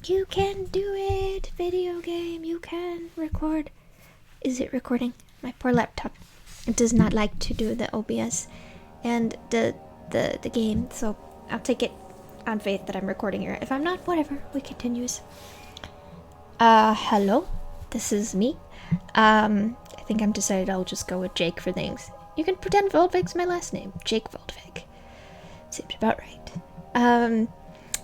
You can do it! Video game, you can record. Is it recording? My poor laptop. It does not like to do the OBS and the game, so I'll take it on faith that I'm recording here. If I'm not, whatever, we continues. Hello? This is me. I think I'm decided I'll just go with Jake for things. You can pretend Voldvig's my last name. Jake Voldvig. Seems about right.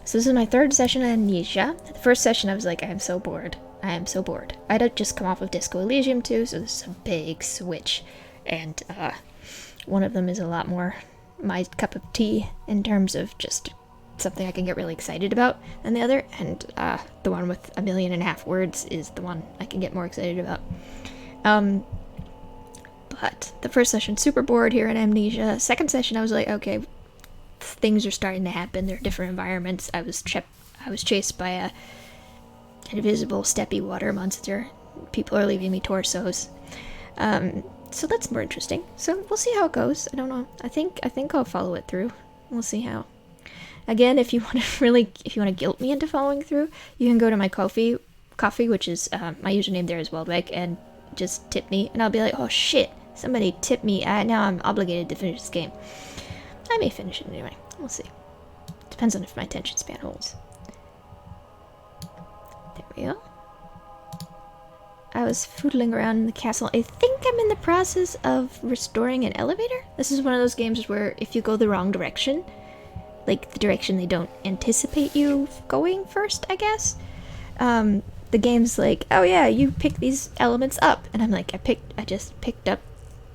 So this is my third session of Amnesia. The first session I was like, I am so bored. I am so bored. I'd just come off of Disco Elysium too, so this is a big switch. And, one of them is a lot more my cup of tea in terms of just something I can get really excited about than the other, and the one with 1.5 million words is the one I can get more excited about. But the first session, super bored here in Amnesia. Second session, I was like, okay, things are starting to happen. There are different environments. I was chased by a invisible steppy water monster. People are leaving me torsos. So that's more interesting. So we'll see how it goes. I don't know. I think I'll follow it through. We'll see how. Again, if you want to guilt me into following through, you can go to my coffee, which is my username there is Weldweg, and just tip me, and I'll be like, oh shit, somebody tip me. Now I'm obligated to finish this game. I may finish it anyway. We'll see. Depends on if my attention span holds. There we go. I was foodling around in the castle. I think I'm in the process of restoring an elevator. This is one of those games where if you go the wrong direction, like the direction they don't anticipate you going first, I guess, the game's like, oh yeah, you pick these elements up, and I'm like, I just picked up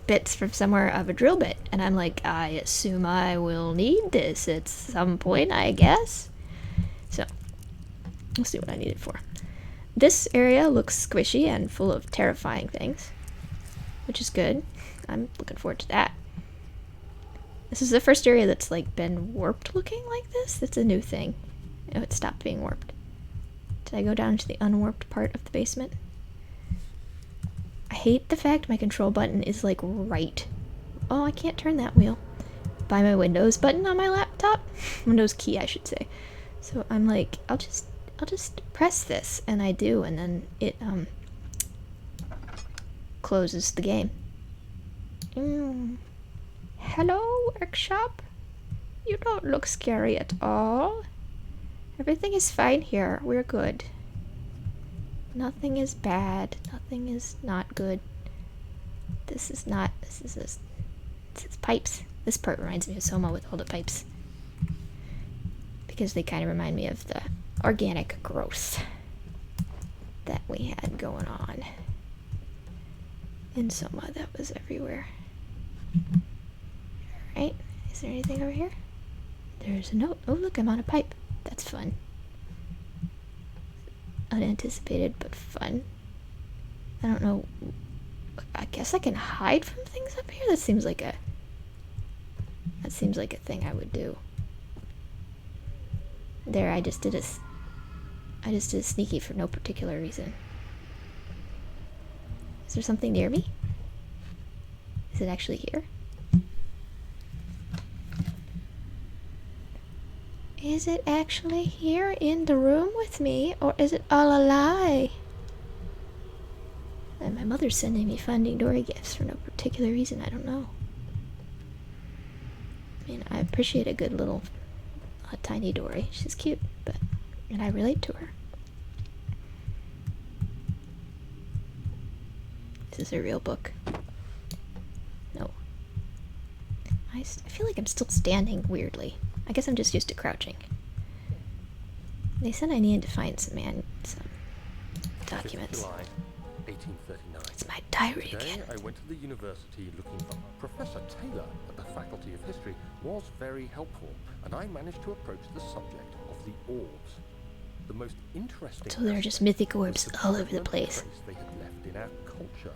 bits from somewhere of a drill bit, and I'm like, I assume I will need this at some point, I guess. So we'll see what I need it for. This area looks squishy and full of terrifying things, which is good. I'm looking forward to that. This is the first area that's like been warped looking like this. That's a new thing. Oh, it stopped being warped. Did I go down to the unwarped part of the basement? I hate the fact my control button is like right. Oh, I can't turn that wheel. By my Windows button on my laptop. Windows key, I should say. So I'm like, I'll just press this, and I do, and then it closes the game. Hello, workshop? You don't look scary at all. Everything is fine here. We're good. Nothing is bad. Nothing is not good. This is pipes. This part reminds me of Soma with all the pipes. Because they kind of remind me of the organic growth that we had going on in Soma that was everywhere. Alright, is there anything over here? There's a note. Oh look, I'm on a pipe. That's fun. Unanticipated, but fun. I don't know. I guess I can hide from things up here? That seems like a thing I would do. There, I just did a sneaky for no particular reason. Is there something near me? Is it actually here? Is it actually here in the room with me, or is it all a lie? And my mother's sending me Finding Dory gifts for no particular reason, I don't know. I mean, I appreciate a good little tiny Dory. She's cute, and I relate to her. Is this a real book? No. I feel like I'm still standing weirdly. I guess I'm just used to crouching. They said I needed to find some documents. July, 1839. It's my diary Today, again. I went to the university looking for Professor Taylor at the Faculty of History was very helpful, and I managed to approach the subject of the orbs. The most interesting. So there are just mythic orbs all over the place. They had left in our culture.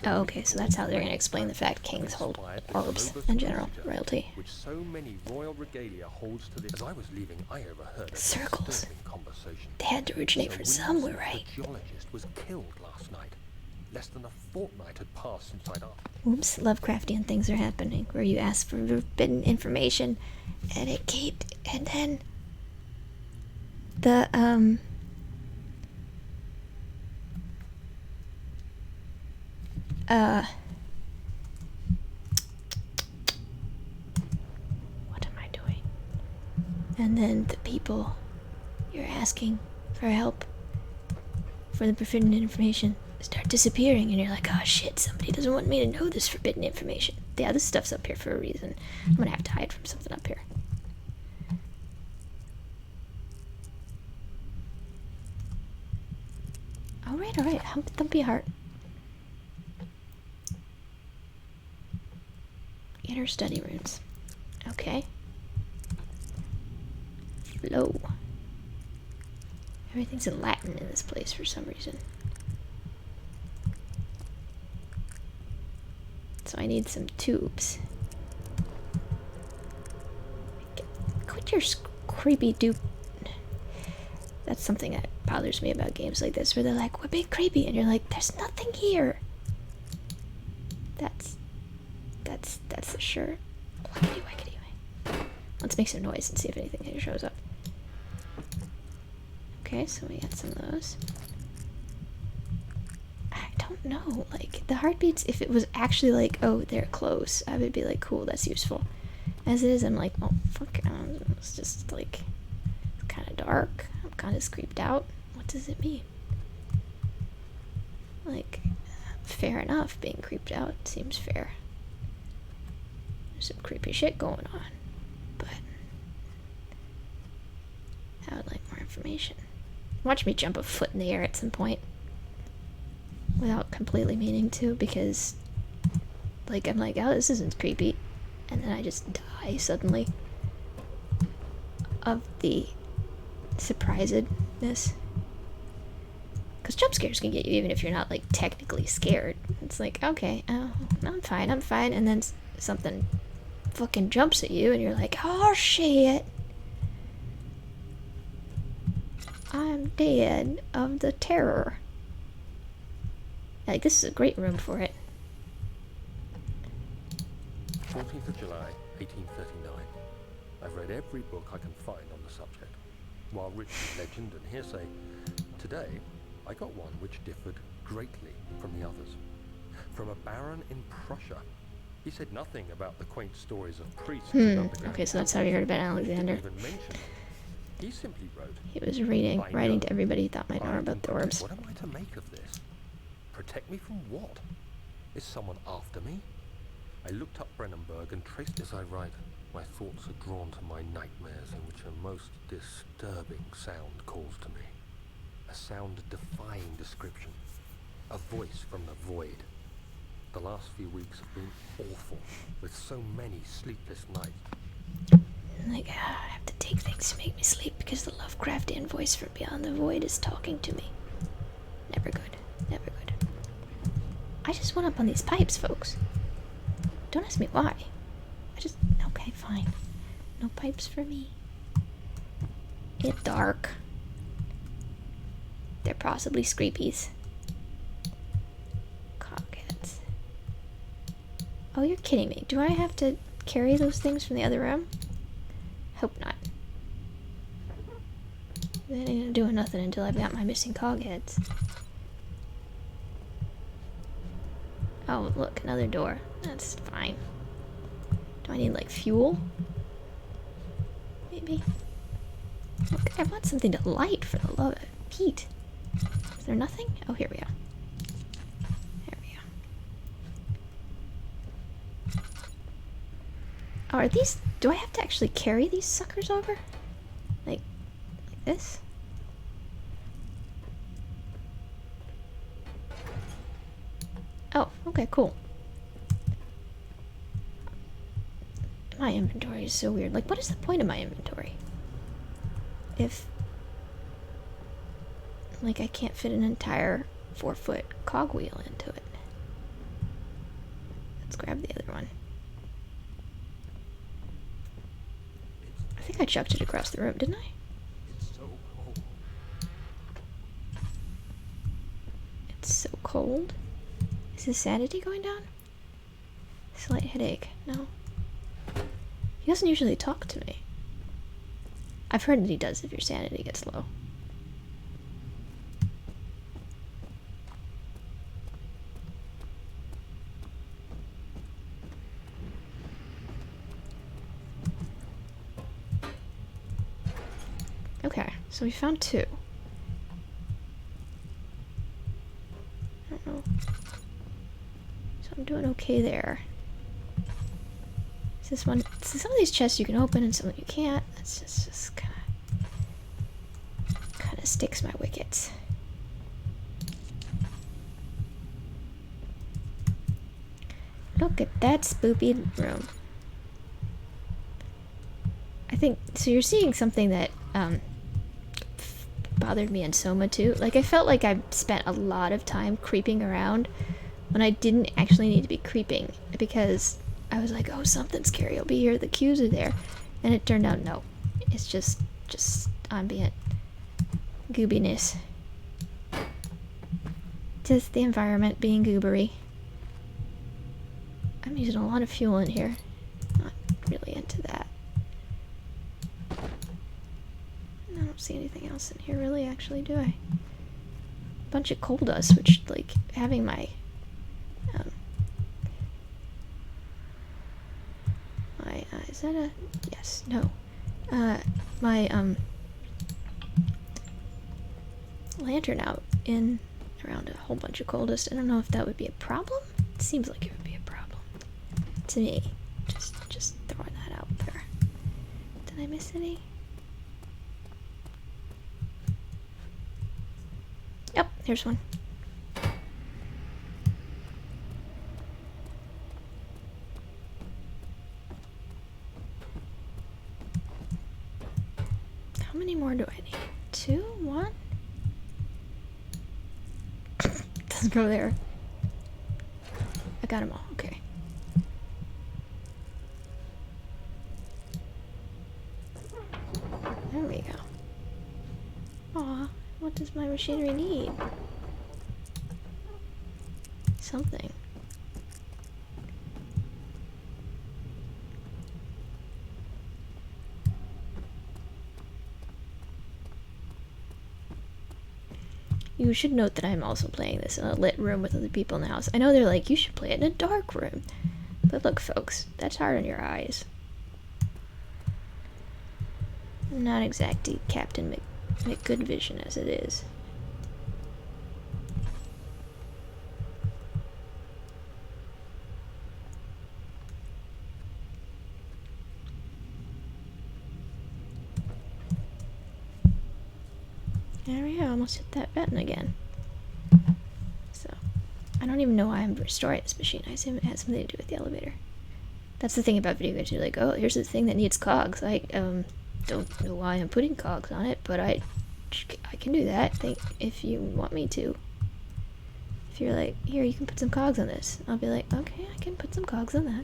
Oh, okay, so that's how they're gonna explain the fact kings hold orbs in general, royalty. Which so many royal regalia holds to this. As I was leaving, I overheard a Circles. disturbing conversation. They had to originate from somewhere, right? The geologist was killed last night. Less than a fortnight had passed since I'd asked. Oops, Lovecraftian things are happening where you ask for forbidden information and then the What am I doing? And then the people you're asking for help, for the forbidden information, start disappearing, and you're like, oh shit, somebody doesn't want me to know this forbidden information. Yeah, this stuff's up here for a reason. I'm gonna have to hide from something up here. Alright, don't be a heart. Inner study rooms. Okay. Flow. Everything's in Latin in this place for some reason. So I need some tubes. Quit your creepy dupe. That's something that bothers me about games like this, where they're like, we're being creepy, and you're like, there's nothing here. That's the shirt. Wackety, wackety. Let's make some noise and see if anything here shows up. Okay, so we got some of those. I don't know, like, the heartbeats, if it was actually like, oh, they're close, I would be like, cool, that's useful. As it is, I'm like, oh, fuck, it's just, like, it's kind of dark. I'm kind of creeped out. What does it mean? Like, fair enough, being creeped out seems fair. There's some creepy shit going on, but I would like more information. Watch me jump a foot in the air at some point without completely meaning to, because like I'm like, oh, this isn't creepy, and then I just die suddenly of the surprisedness. Because jump scares can get you even if you're not like technically scared. It's like, okay, oh, I'm fine, and then something fucking jumps at you and you're like, oh shit, I'm dead of the terror. Like, this is a great room for it. 14th of July, 1839. I've read every book I can find on the subject. While rich in legend and hearsay, today I got one which differed greatly from the others. From a baron in Prussia. He said nothing about the quaint stories of priests and underground. Okay, so that's how you heard about Alexander. He didn't even mention it. He simply wrote, He was writing to everybody he thought might know about the orbs. What am I to make of this? Protect me from what? Is someone after me? I looked up Brennenburg and traced as I write. My thoughts are drawn to my nightmares, in which a most disturbing sound calls to me. A sound defying description. A voice from the void. The last few weeks have been awful, with so many sleepless nights. Like, I have to take things to make me sleep because the Lovecraftian voice from beyond the void is talking to me. Never good. Never good. I just went up on these pipes, folks. Don't ask me why. Okay, fine. No pipes for me. It's dark. They're possibly Screepies. Cockheads. Oh, you're kidding me. Do I have to carry those things from the other room? Hope not. They ain't doing nothing until I've got my missing cogheads. Oh, look, another door. That's fine. Do I need, like, fuel? Maybe. Look, I want something to light, for the love of Pete. Is there nothing? Oh, here we go. There we go. Oh, are these... Do I have to actually carry these suckers over? Like this? Oh, okay, cool. My inventory is so weird. Like, what is the point of my inventory? If... like, I can't fit an entire 4-foot cogwheel into it. Let's grab the other one. I think I chucked it across the room, didn't I? It's so cold. It's so cold. Is his sanity going down? Slight headache. No. He doesn't usually talk to me. I've heard that he does if your sanity gets low. Okay, so we found 2. I don't know. So I'm doing okay there. This one, so some of these chests you can open and some you can't. That's just kind of sticks my wickets. Look at that spoopy room. I think so. You're seeing something that bothered me in Soma too. Like I felt like I spent a lot of time creeping around when I didn't actually need to be creeping because I was like, oh, something scary will be here. The cues are there, and it turned out no. It's just ambient goobiness. Just the environment being goobery. I'm using a lot of fuel in here. Not really into that. I don't see anything else in here really, actually, do I? Bunch of coal dust, which, like, having my is that a yes, no, my lantern out in around a whole bunch of coal dust. I don't know if that would be a problem. It seems like it would be a problem to me. Just throwing that out there. Did I miss any? Yep, here's one. How many more do I need? 2? 1? Doesn't go there. I got them all. Okay. There we go. Aw, what does my machinery need? Something. You should note that I'm also playing this in a lit room with other people in the house. I know they're like, you should play it in a dark room. But look, folks, that's hard on your eyes. Not exactly Captain McGoodvision as it is. There we go, almost hit that button again. So, I don't even know why I'm restoring this machine. I assume it has something to do with the elevator. That's the thing about video games. You're like, oh, here's the thing that needs cogs. I don't know why I'm putting cogs on it, but I can do that. If you want me to. If you're like, here, you can put some cogs on this. I'll be like, okay, I can put some cogs on that.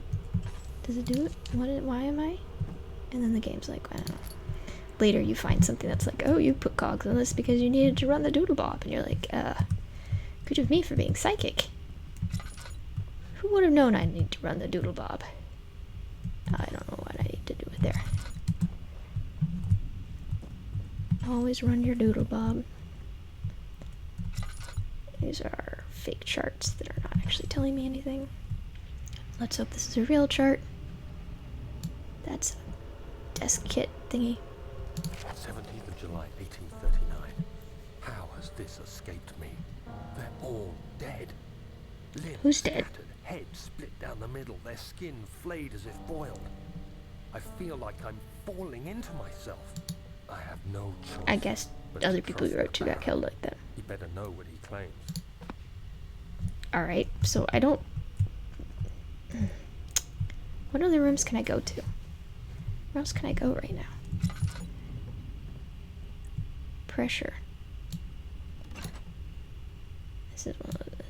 Does it do it? Why am I? And then the game's like, I don't know. Later you find something that's like, oh, you put cogs on this because you needed to run the doodle bob. And you're like, good of me for being psychic. Who would have known I need to run the doodle bob? I don't know what I need to do it there. Always run your doodle bob. These are fake charts that are not actually telling me anything. Let's hope this is a real chart. That's a desk kit thingy. 17th of July, 1839. How has this escaped me? They're all dead. Limbs Who's dead? Scattered, heads split down the middle, their skin flayed as if boiled. I feel like I'm falling into myself. I have no choice. I guess other people you wrote to got killed like that. He better know what he claims. Alright, so I don't... What other rooms can I go to? Where else can I go right now? Pressure. This is one of the...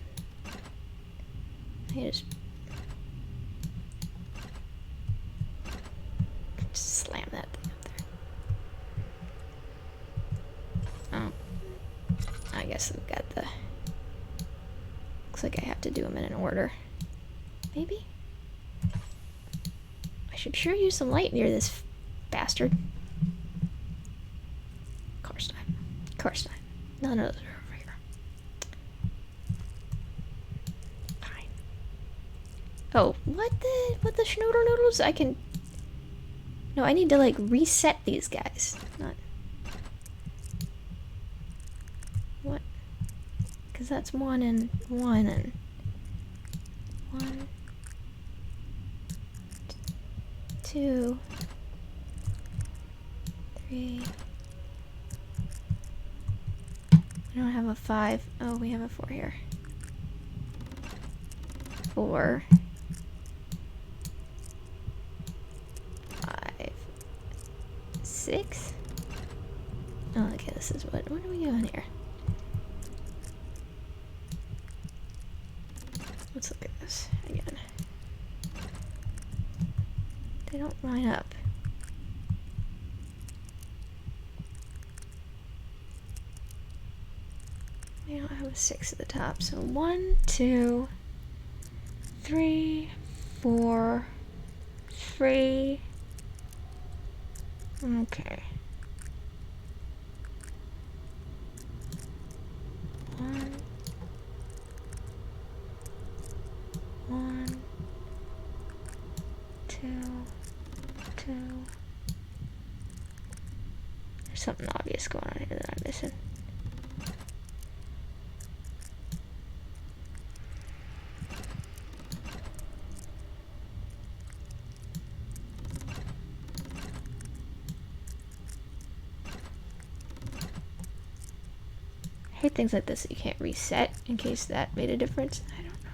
I just slam that thing up there. Oh. I guess we've got the... Looks like I have to do them in an order. Maybe? I should sure use some light near this bastard. Of course not. Of course not. None of those are over here. Fine. Oh, what the schnoodle noodles? I can... No, I need to, like, reset these guys. Not... Because that's 1 and 1 and 1, 2, 3. I don't have a 5. Oh, we have a 4 here. 4, 5, 6. Oh, okay, this is what are we doing here? Let's look at this again. They don't line up. We don't have a 6 at the top, so 1, 2, 3, 4, 3. Okay. 1, 1, 2, 2. There's something obvious going on here that I'm missing. I hate things like this that you can't reset in case that made a difference. I don't know.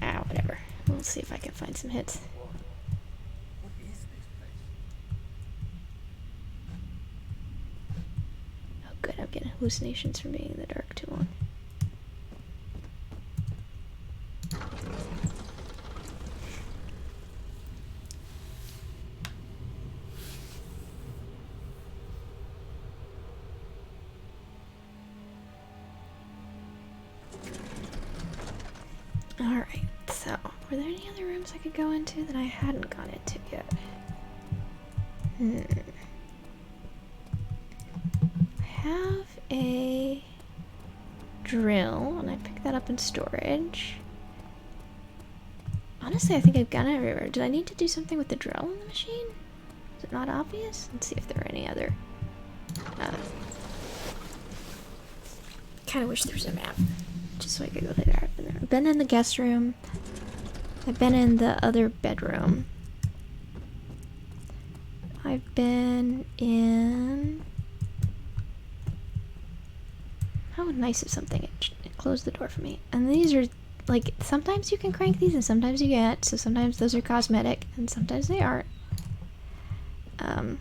Ah, whatever. We'll see if I can find some hits. What is this place? Oh good, I'm getting hallucinations from being in the dark too long. Alright, so, were there any other rooms I could go into that I hadn't gone into yet? I have a drill, and I picked that up in storage. Honestly, I think I've gone everywhere. Did I need to do something with the drill in the machine? Is it not obvious? Let's see if there are any other... kind of wish there was a map, just so I could go there. I've been in the guest room. I've been in the other bedroom. I've been in... How nice of something. It closed the door for me. And these are, like, sometimes you can crank these and sometimes you can't. So sometimes those are cosmetic and sometimes they aren't. Oh,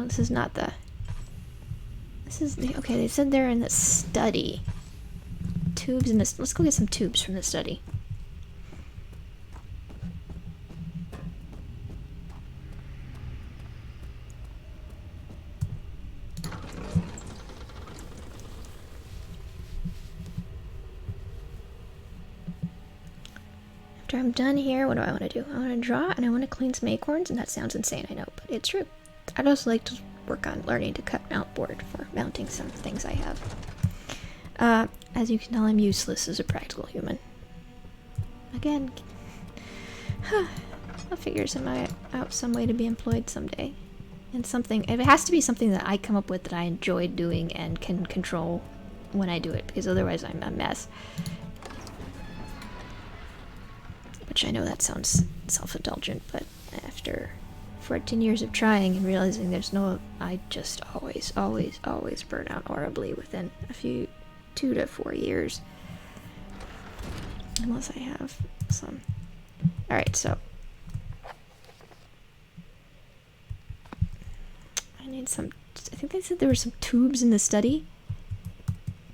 this is not the... This is the... Okay, they said they're in the study. Tubes in this... Let's go get some tubes from the study. After I'm done here, what do I want to do? I want to draw and I want to clean some acorns, and that sounds insane, I know, but it's true. I'd also like to work on learning to cut mount board for mounting some things I have. As you can tell, I'm useless as a practical human. Again, I'll figure out some way to be employed someday. And something, it has to be something that I come up with that I enjoy doing and can control when I do it, because otherwise I'm a mess. Which I know that sounds self-indulgent, but after 14 years of trying and realizing there's no... I just always burn out horribly within a few 2 to 4 years. Unless I have some... Alright, so... I need some... I think they said there were some tubes in the study.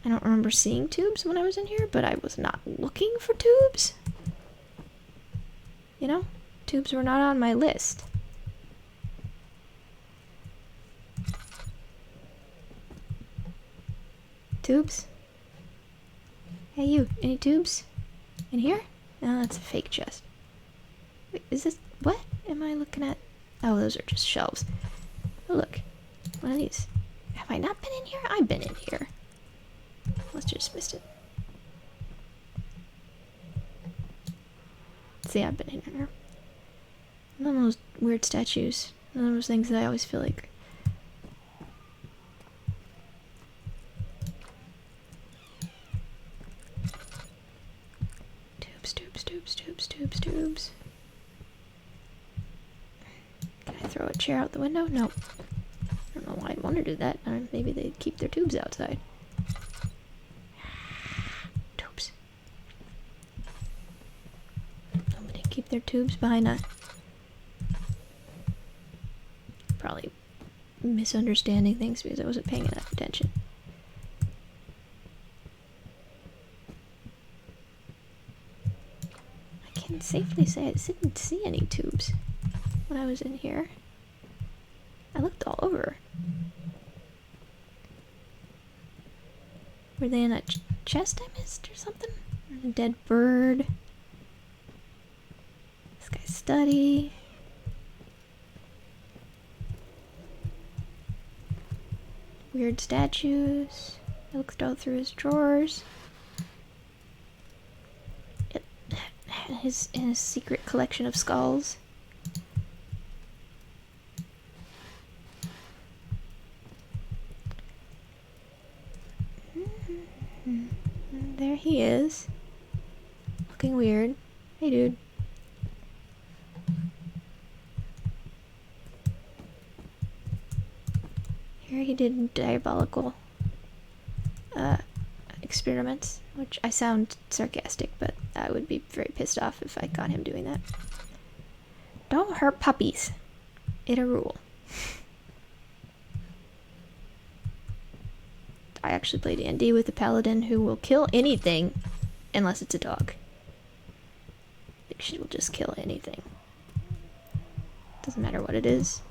I don't remember seeing tubes when I was in here, but I was not looking for tubes. You know? Tubes were not on my list. Tubes? Hey you, any tubes? In here? No, that's a fake chest. Wait, is this... What am I looking at? Oh, those are just shelves. Oh, look. One of these. Have I not been in here? I've been in here. Must have just missed it. See, I've been in here. One of those weird statues. One of those things that I always feel like. Tubes. Can I throw a chair out the window? No. I don't know why I'd want to do that. Maybe they'd keep their tubes outside. Tubes. Nobody keep their tubes behind a... Probably misunderstanding things because I wasn't paying enough attention. I can safely say I didn't see any tubes when I was in here. I looked all over. Were they in a chest I missed or something? A dead bird. This guy's study. Weird statues. I looked all through his drawers. His secret collection of skulls. There he is. Looking weird. Hey, dude. Here he did diabolical experiments, which I sound sarcastic, but I would be very pissed off if I caught him doing that. Don't hurt puppies. It's a rule. I actually played D&D with a paladin who will kill anything unless it's a dog. She will just kill anything. Doesn't matter what it is.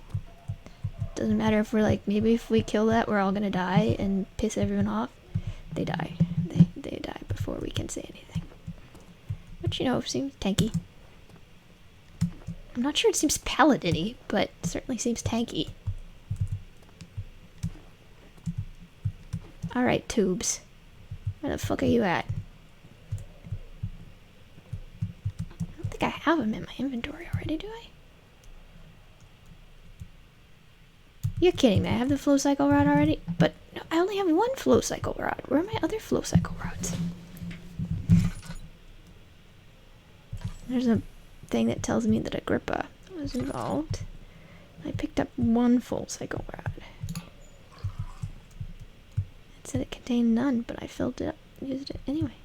Doesn't matter if we're like, maybe if we kill that, we're all gonna die and piss everyone off. They die. They die before we can say anything. Which, you know, seems tanky. I'm not sure it seems paladin-y, but it certainly seems tanky. Alright, tubes. Where the fuck are you at? I don't think I have them in my inventory already, do I? You're kidding me, I have the flow cycle rod already? But no, I only have one flow cycle rod. Where are my other flow cycle rods? There's a thing that tells me that Agrippa was involved. I picked up one full cycle rod. It said it contained none, but I filled it up and used it anyway.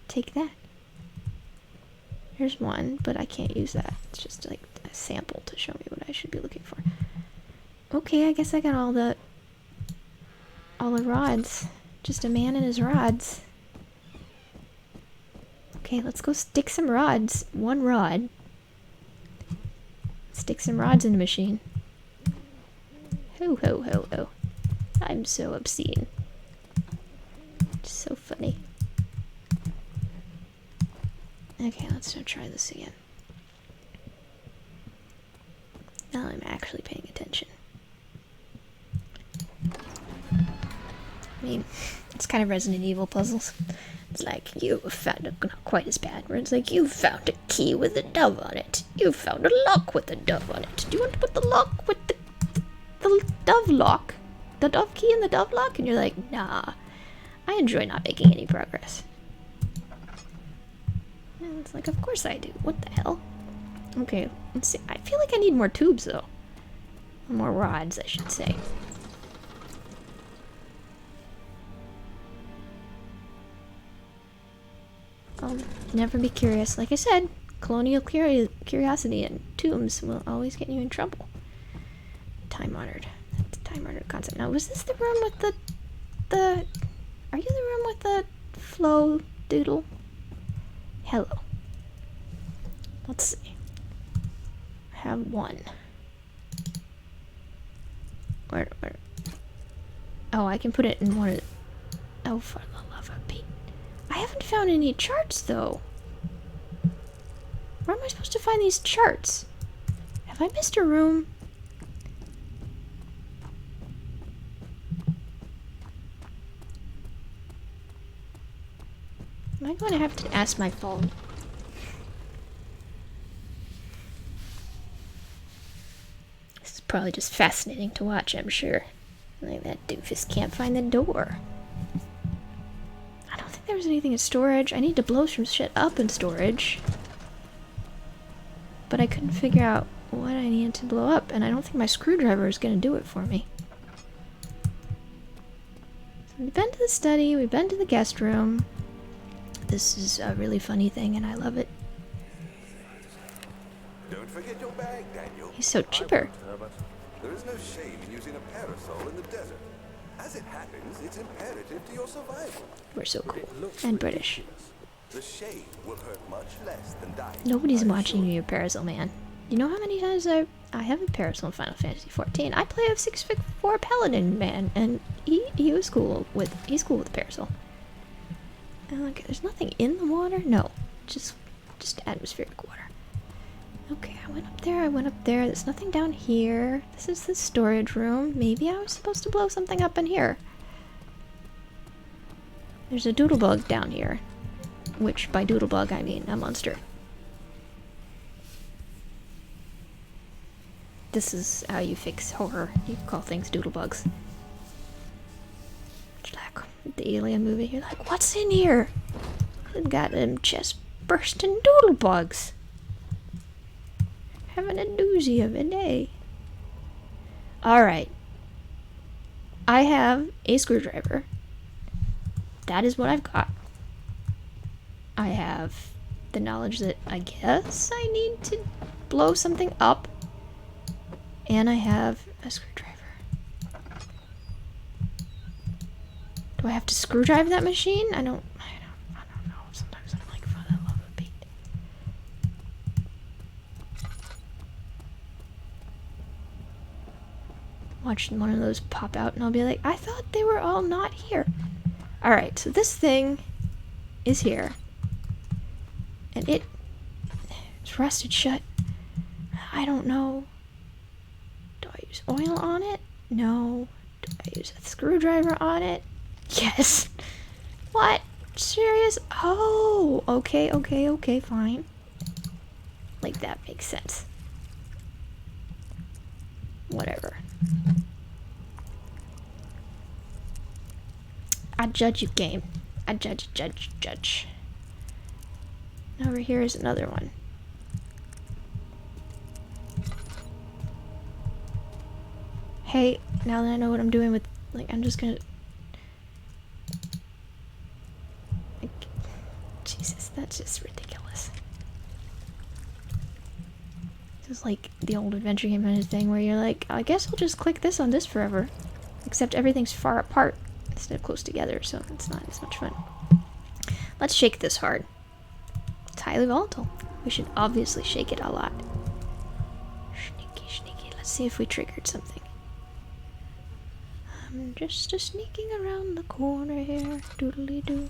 Take that. Here's one, but I can't use that. It's just like a sample to show me what I should be looking for. Okay, I guess I got all the rods. Just a man and his rods. Okay, let's go stick some rods. One rod. Stick some rods in the machine. Ho ho ho ho. I'm so obscene. So funny. Okay, let's try this again. Now I'm actually paying attention. I mean, it's kind of Resident Evil puzzles. It's like, you found it, not quite as bad, where it's like, you found a key with a dove on it. You found a lock with a dove on it. Do you want to put the lock with the dove lock? The dove key in the dove lock? And you're like, nah. I enjoy not making any progress. And it's like, of course I do. What the hell? Okay, let's see. I feel like I need more tubes, though. Or more rods, I should say. I'll never be curious. Like I said, colonial curiosity and tombs will always get you in trouble. Time-honored. That's a time-honored concept. Now, was this the room with the... Are you the room with the flow doodle? Hello. Let's see. I have one. Where? Oh, I can put it in one of the... Oh, for the love of Pete. I haven't found any charts, though. Where am I supposed to find these charts? Have I missed a room? Am I going to have to ask my phone? probably just fascinating to watch, I'm sure. Like, that doofus can't find the door. I don't think there was anything in storage. I need to blow some shit up in storage. But I couldn't figure out what I needed to blow up, and I don't think my screwdriver is gonna do it for me. So we've been to the study, we've been to the guest room. This is a really funny thing, and I love it. Don't forget your bag, Daniel. He's so chipper. There is no shame in using a parasol in the desert. As it happens, it's imperative to your survival. We're so cool. And British. The shade will hurt much less than dying. Nobody's watching you, Parasol Man. You know how many times I have a Parasol in Final Fantasy XIV? I play a 6'4" Paladin man, and he's cool with the Parasol. And like, there's nothing in the water? No. Just atmospheric water. Okay, I went up there. There's nothing down here. This is the storage room. Maybe I was supposed to blow something up in here. There's a doodlebug down here. Which, by doodlebug, I mean a monster. This is how you fix horror. You call things doodlebugs. It's like the Alien movie. You're like, what's in here? I've got them chest bursting doodlebugs. Having a doozy of a day. Alright. I have a screwdriver. That is what I've got. I have the knowledge that I guess I need to blow something up. And I have a screwdriver. Do I have to screwdrive that machine? I don't know. Sometimes I'm like, for the love of Pete. Watch one of those pop out and I'll be like, I thought they were all not here. Alright, so this thing is here. And it's rusted shut. I don't know. Do I use oil on it? No. Do I use a screwdriver on it? Yes. What? Serious? Oh, okay, fine. Like, that makes sense. Whatever. I judge you, game. I judge. Over here is another one. Hey, now that I know what I'm doing with, like, I'm just gonna... Like, Jesus, that's just ridiculous. This is like the old adventure game kind of thing where you're like, I guess I'll just click this on this forever. Except everything's far apart instead of close together, so it's not as much fun. Let's shake this hard. It's highly volatile. We should obviously shake it a lot. Sneaky. Let's see if we triggered something. I'm just sneaking around the corner here. Doodly-doo.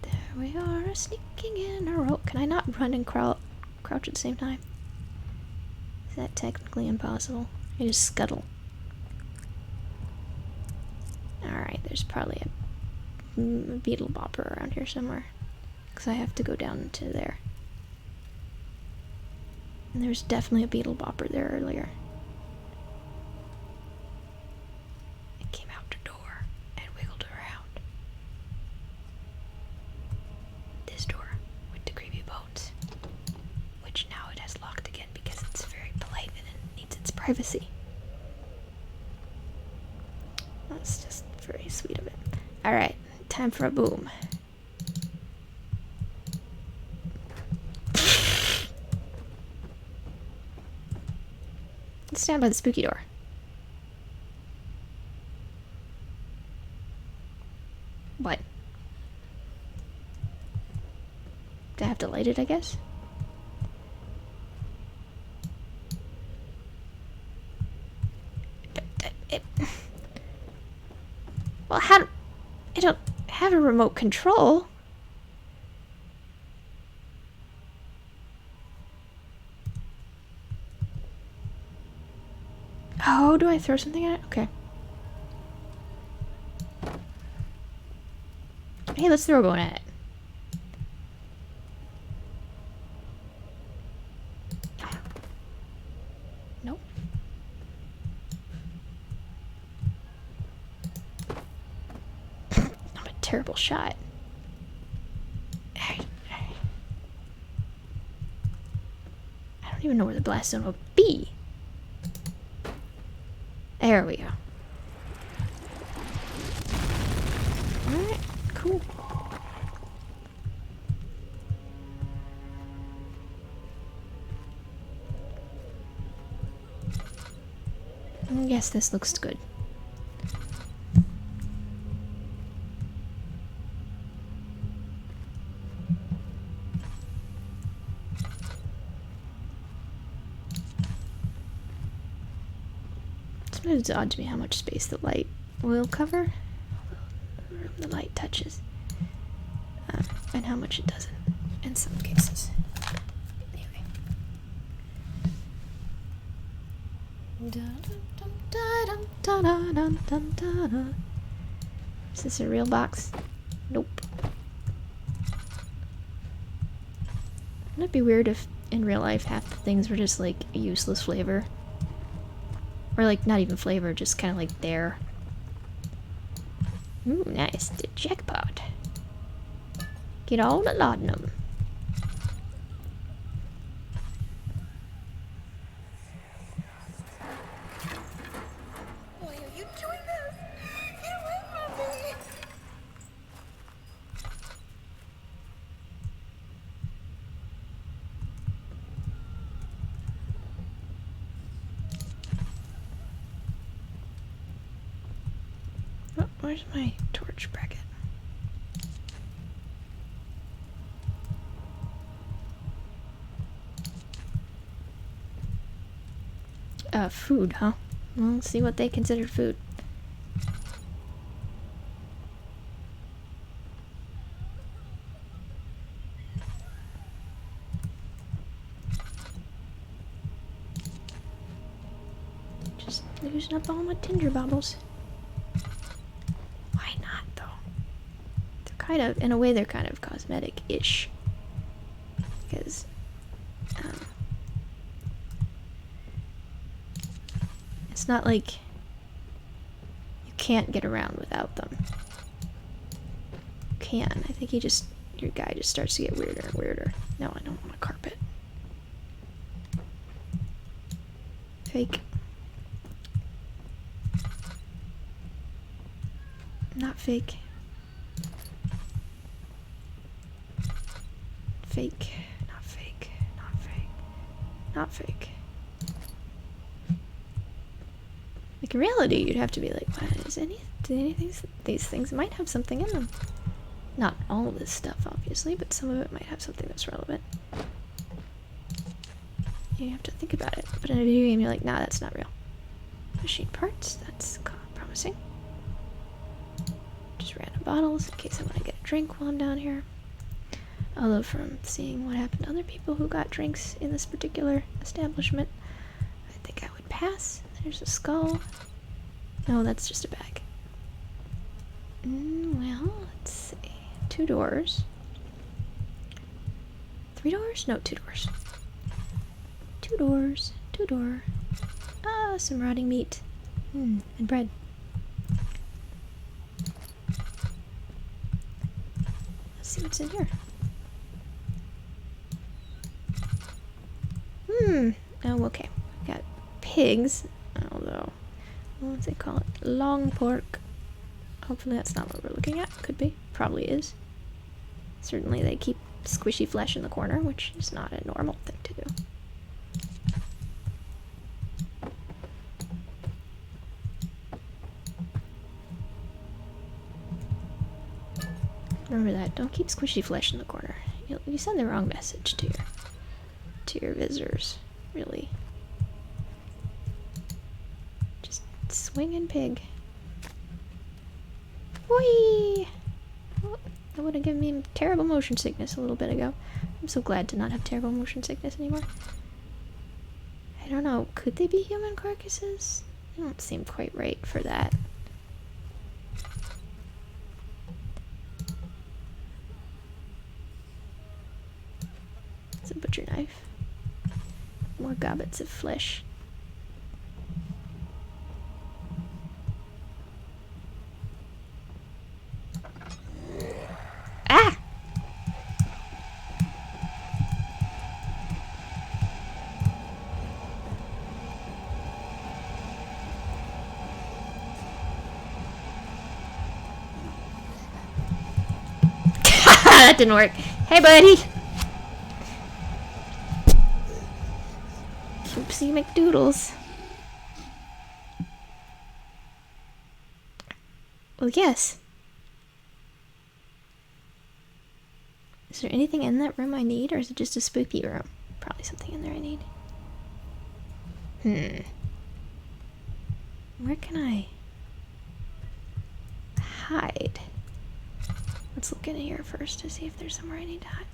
There we are, sneaking in a row. Can I not run and crouch at the same time? Is that technically impossible? I just scuttle. Alright, there's probably a beetle bopper around here somewhere. Because I have to go down to there. And there's definitely a beetle bopper there earlier. It came out the door and wiggled around. This door with the creepy bones. Which now it has locked again because it's very polite and it needs its privacy. That's just very sweet of it. Alright, time for a boom. Let's stand by the spooky door. What? Do I have to light it, I guess? Well, how... I don't have a remote control. Oh, do I throw something at it? Okay. Hey, let's throw a bone at it. Nope. shot. I don't even know where the blast zone will be. There we go. Alright, cool. Yes, this looks good. Sometimes it's odd to me how much space the light will cover. The light touches. And how much it doesn't in some cases. Anyway. Is this a real box? Nope. Wouldn't it be weird if in real life half the things were just like a useless flavor? Or like not even flavor, just kind of like there. Ooh, nice. The jackpot. Get all the laudanum. Why are you doing this? Get away from me! Oh, where's my torch bracket? Food, huh? Well, let's see what they consider food. Just using up all my tinder bubbles. Why not, though? They're kind of, in a way, they're kind of cosmetic-ish. Because, it's not like you can't get around without them. You can. I think your guy just starts to get weirder and weirder. No, I don't want a carpet. Fake. Not fake. Fake. Not fake. Not fake. Not fake. Like in reality, you'd have to be like, what is these things might have something in them. Not all of this stuff, obviously, but some of it might have something that's relevant. You have to think about it. But in a video game, you're like, nah, that's not real. Machine parts, that's promising. Just random bottles in case I want to get a drink while I'm down here. Although from seeing what happened to other people who got drinks in this particular establishment, I think I would pass. There's a skull. No, that's just a bag. Well, let's see. 2 doors. 3 doors? No, 2 doors. 2 doors. 2 door. Ah, some rotting meat. And bread. Let's see what's in here. Oh, okay. We got pigs. Although, what do they call it? Long pork. Hopefully that's not what we're looking at. Could be. Probably is. Certainly they keep squishy flesh in the corner, which is not a normal thing to do. Remember that. Don't keep squishy flesh in the corner. You send the wrong message to your visitors. Really. Just swinging pig. Whee! Oh, that would have given me terrible motion sickness a little bit ago. I'm so glad to not have terrible motion sickness anymore. I don't know. Could they be human carcasses? They don't seem quite right for that. It's a butcher knife. More gobbets of flesh. That didn't work. Hey, buddy. Oopsie McDoodles. Well, yes. Is there anything in that room I need, or is it just a spooky room? Probably something in there I need. Where can I hide? Let's look in here first to see if there's somewhere I need to hide.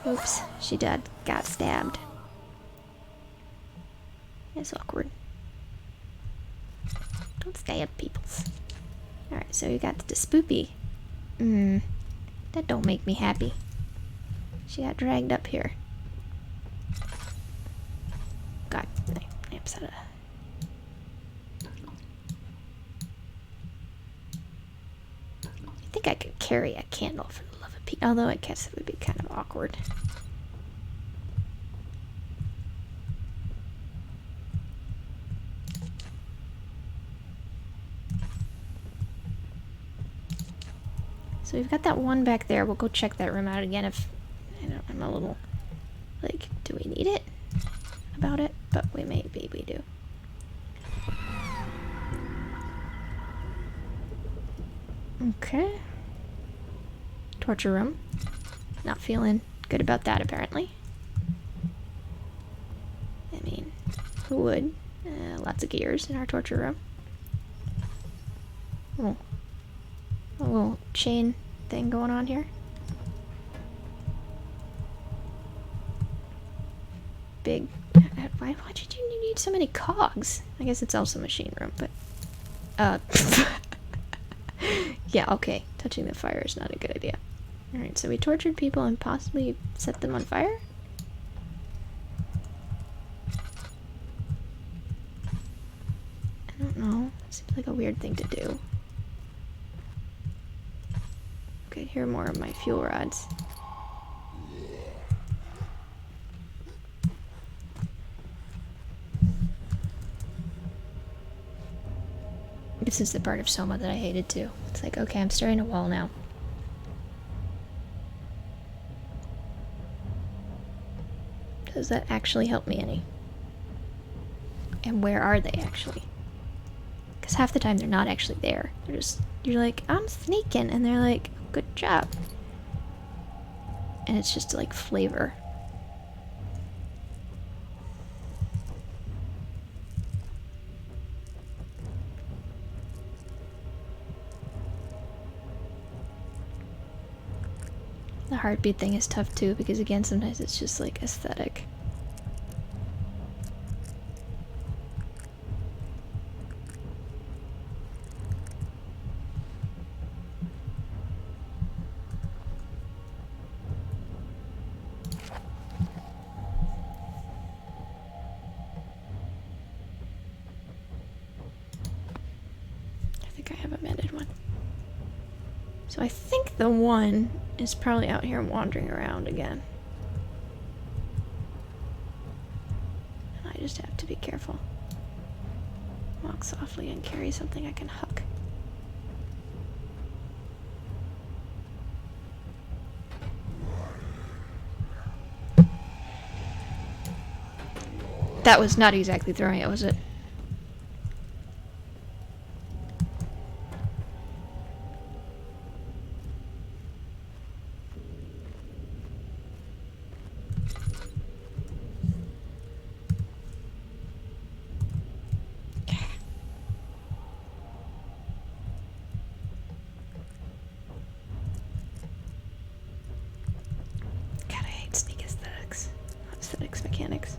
Oops, she got stabbed. It's awkward. Don't stab peoples. Alright, so we got the spoopy. That don't make me happy. She got dragged up here. God, lamps out of... I think I could carry a candle for the love of Pete, although I guess it would be kind of awkward. So we've got that one back there. We'll go check that room out again if... I'm a little... like, do we need it? About it? But maybe we do. Okay. Torture room. Not feeling good about that, apparently. I mean, who would? Lots of gears in our torture room. Oh. A little chain thing going on here. Big... why did you need so many cogs? I guess it's also machine room, but... yeah, okay. Touching the fire is not a good idea. Alright, so we tortured people and possibly set them on fire? I don't know. Seems like a weird thing to do. Okay, here are more of my fuel rods. This is the part of Soma that I hated too. It's like, okay, I'm staring at a wall now. Does that actually help me any? And where are they actually? Because half the time they're not actually there. They're just, you're like, I'm sneaking, and they're like, good job. And it's just like flavor. The heartbeat thing is tough too, because again, sometimes it's just like aesthetic. I think I have a mended one. So I think the one is probably out here wandering around again. And I just have to be careful. Walk softly and carry something I can huck. That was not exactly throwing it, was it? Mechanics.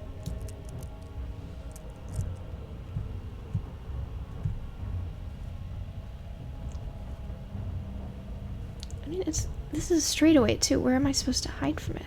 I mean, this is a straightaway too. Where am I supposed to hide from it?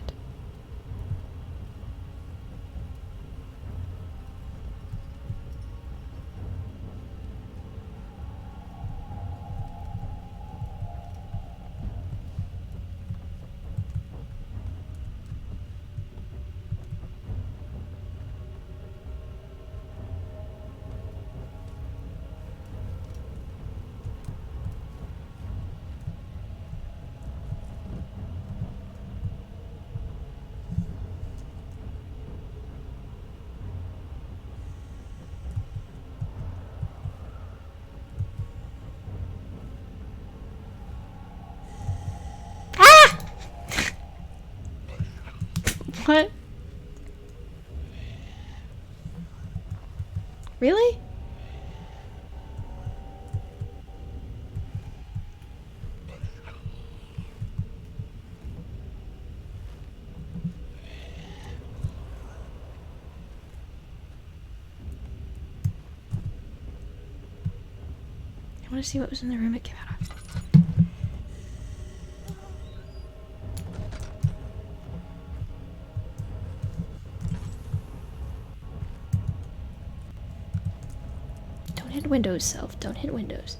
What? Really? I want to see what was in the room it came out of. Don't hit windows, Self. Don't hit windows.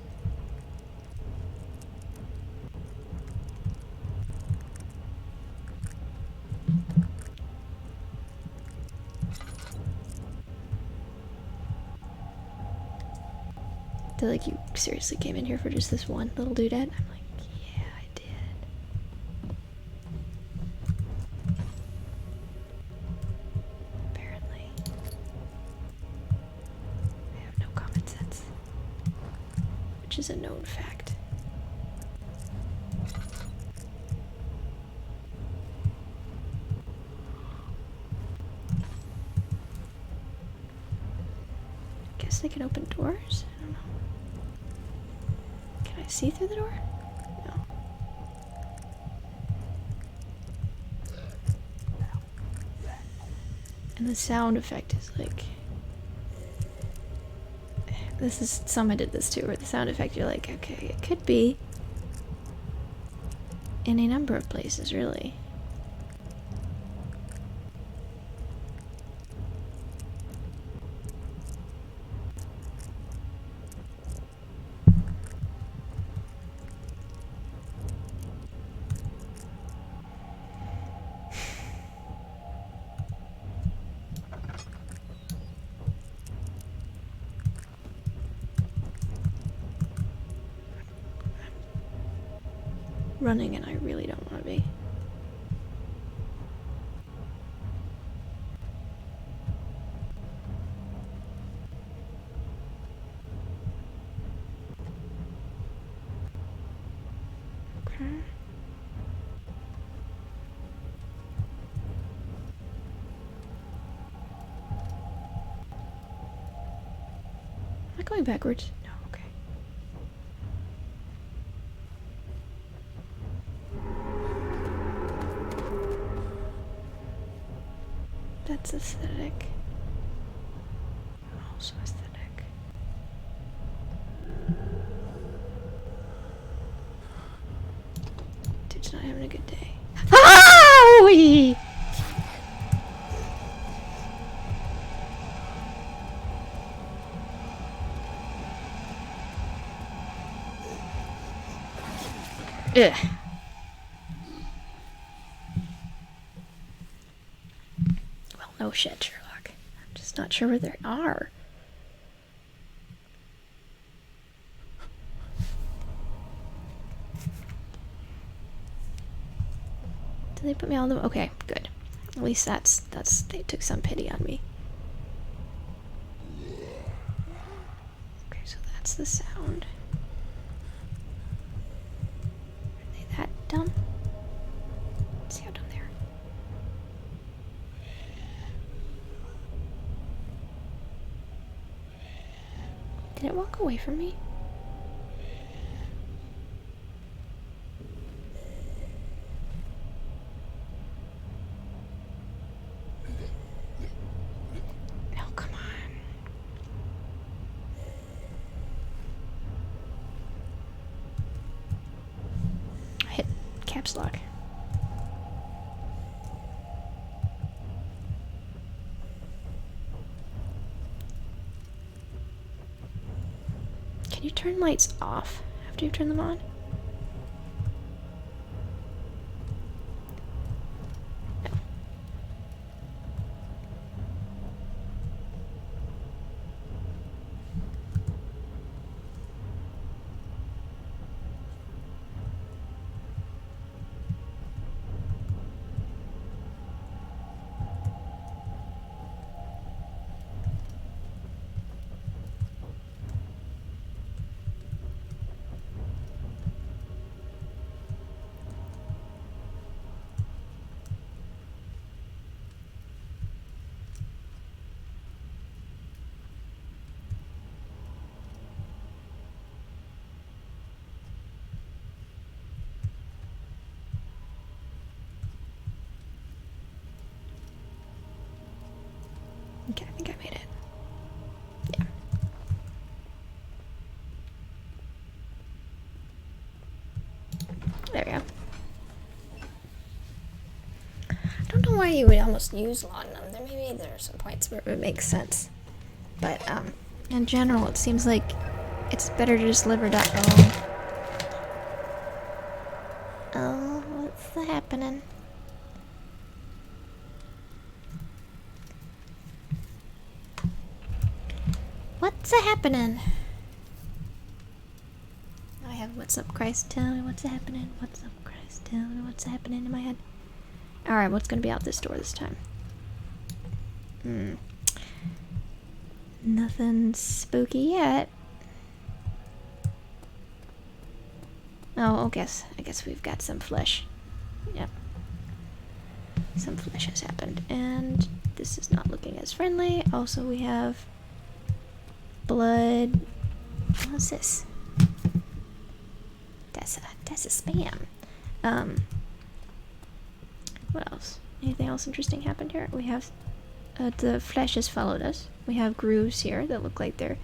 They're like, you seriously came in here for just this one little doodad? I'm like, yeah, I did. Apparently. I have no common sense. Which is a known fact. Guess they can open doors? I don't know. Can I see through the door? No. And the sound effect is like... This is... Some I did this too, where the sound effect you're like, okay, it could be in a number of places, really. Running and I really don't want to be. Okay. Am I going backwards? No, okay. That's aesthetic. Also aesthetic. Dude's not having a good day. Owie! Ugh. Well, no shit, Sherlock. I'm just not sure where they are. Did they put me on them? Okay, good. At least that's they took some pity on me. Okay, so that's the sound. Are they that dumb? Let's see how dumb they are. Did it walk away from me? Oh, come on. I hit caps lock. Can you turn lights off after you turn them on? No. Okay, I think I made it. Yeah. There we go. I don't know why you would almost use laudanum. Maybe there are some points where it would make sense. But, in general, it seems like it's better to just live or die. Oh. Oh, what's happening? What's happening? I have what's up, Christ? Tell me what's happening. What's up, Christ? Tell me what's happening in my head. Alright, what's gonna be out this door this time? Nothing spooky yet. Oh, I guess we've got some flesh. Yep. Some flesh has happened. And this is not looking as friendly. Also, we have blood. What's this? That's a spam. What else? Anything else interesting happened here? We have the flesh has followed us. We have grooves here that look like they're.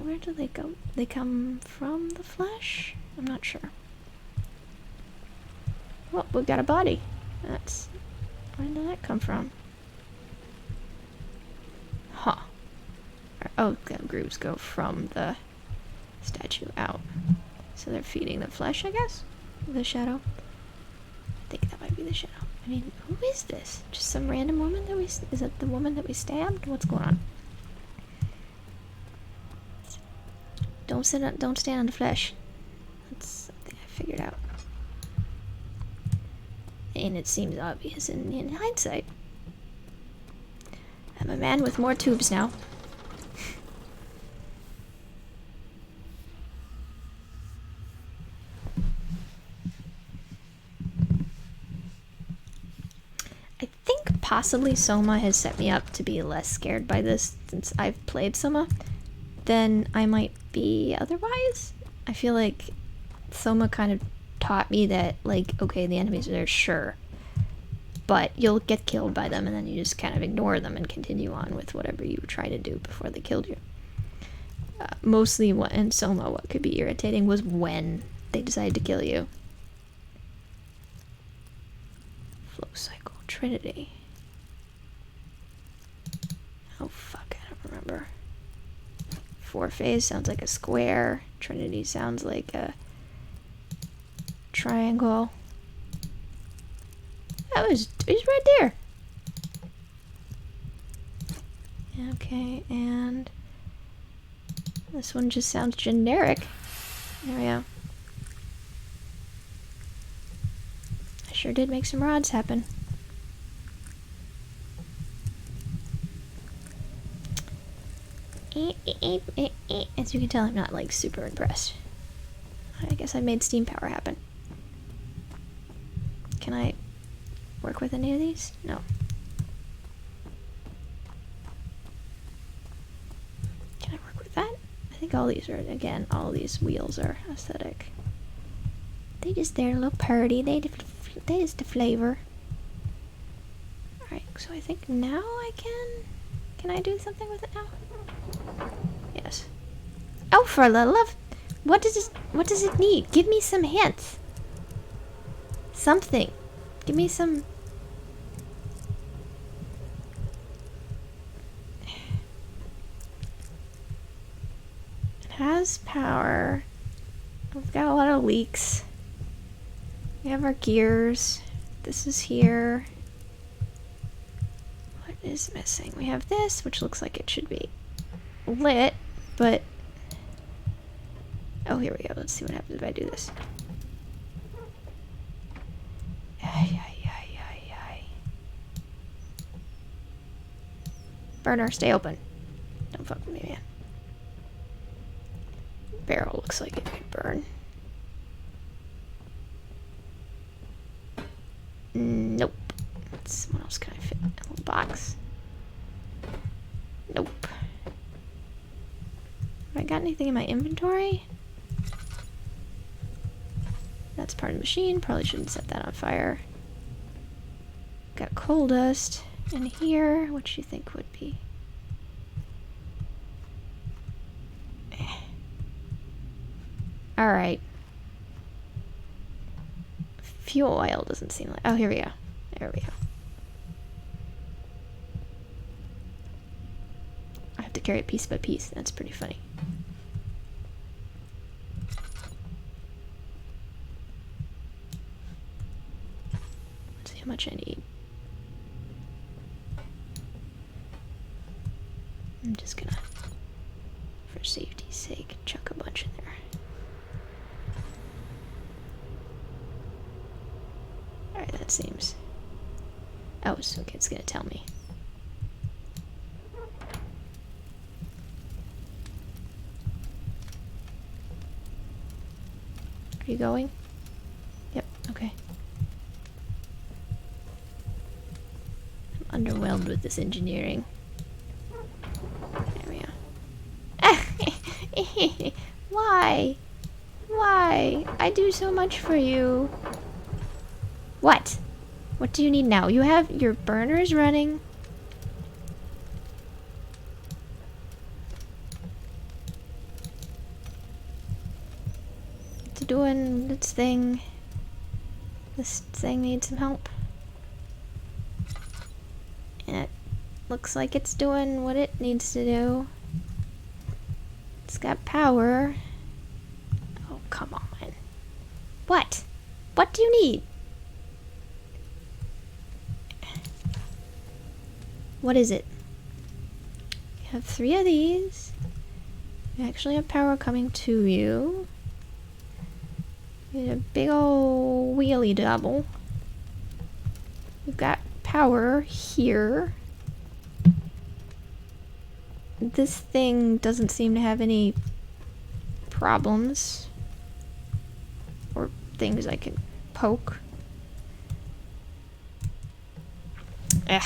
Where do they go? They come from the flesh? I'm not sure. Well, we've got a body. That's. Where did that come from? Huh. Oh, the grooves go from the statue out. So they're feeding the flesh, I guess? The shadow? I think that might be the shadow. I mean, who is this? Just some random woman that we... Is it the woman that we stabbed? What's going on? Don't stand on the flesh. That's something I figured out. And it seems obvious in hindsight. I'm a man with more tubes now. I think possibly Soma has set me up to be less scared by this since I've played Soma than I might be otherwise. I feel like Soma kind of taught me that, like, okay, the enemies are there, sure, but you'll get killed by them and then you just kind of ignore them and continue on with whatever you were trying to do before they killed you. Mostly in Soma, what could be irritating was when they decided to kill you. Flow cycle, Trinity. Oh fuck, I don't remember. Four phase sounds like a square. Trinity sounds like a triangle. He's right there. Okay, and this one just sounds generic. There we go. I sure did make some rods happen. As you can tell, I'm not like super impressed. I guess I made steam power happen. Can I work with any of these? No. Can I work with that? I think all these are, again, all these wheels are aesthetic. They just, they're a little pretty. They just the flavor. Alright, so I think now I can I do something with it now? Yes. Oh, for the love! What does it need? Give me some hints. Something. Give me some. It has power. We've got a lot of leaks. We have our gears. This is here. What is missing? We have this, which looks like it should be lit, but oh, here we go. Let's see what happens if I do this. Burner, stay open. Don't fuck with me, man. Barrel looks like it could burn. Nope. What else can I fit in a little box? Nope. Have I got anything in my inventory? That's part of the machine. Probably shouldn't set that on fire. Got coal dust. And here, what do you think would be? Alright. Fuel oil doesn't seem like... Oh, here we go. There we go. I have to carry it piece by piece. That's pretty funny. Let's see how much I need. I'm just gonna, for safety's sake, chuck a bunch in there. Alright, that seems... Oh, so okay, it's gonna tell me. Are you going? Yep, okay. I'm underwhelmed with this engineering. There we go. Why? Why? I do so much for you. What? What do you need now? You have your burners running. It's doing its thing. This thing needs some help. And it looks like it's doing what it needs to do. It's got power. Oh, come on. What? What do you need? What is it? You have 3 of these. You actually have power coming to you. You need a big ol' wheelie double. You've got power here. This thing doesn't seem to have any problems. Or things I can poke. Ugh.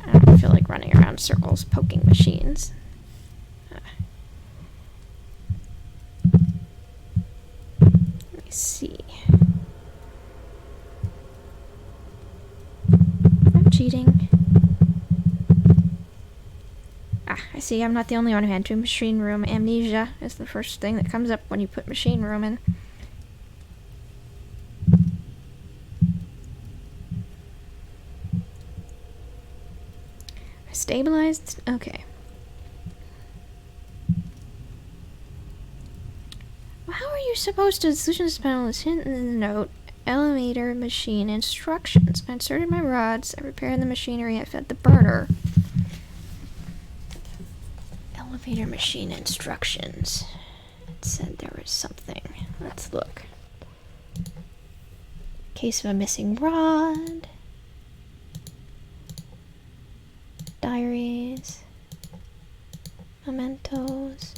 I don't feel like running around circles poking machines. Let me see. I'm cheating. Ah, I see. I'm not the only one who had to. Machine room. Amnesia is the first thing that comes up when you put machine room in. Stabilized? Okay. Well, how are you supposed to... Solutions panel is hidden in the note. Elevator machine instructions. I inserted my rods. I repaired the machinery. I fed the burner. Elevator machine instructions. It said there was something. Let's look. Case of a missing rod. Diaries, mementos,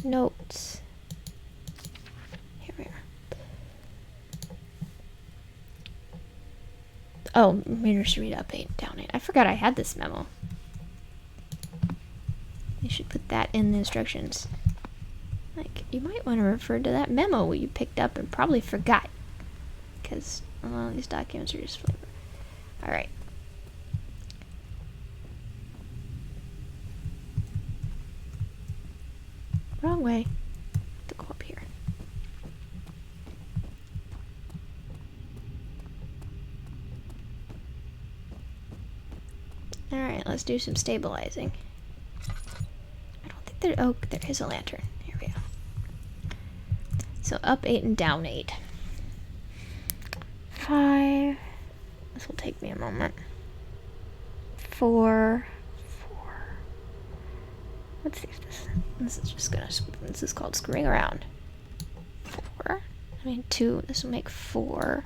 notes. Here we are. Oh, meters to read up 8, down 8. I forgot I had this memo. You should put that in the instructions. Like, you might want to refer to that memo you picked up and probably forgot. Because a lot of these documents are just flavor. Alright. Wrong way. To go up here. Alright, let's do some stabilizing. I don't think there... Oh, there is a lantern. Here we go. So up 8 and down 8. 5. This will take me a moment. 4. Let's see if this is just gonna, this is called screwing around. 4. I mean 2, this will make 4.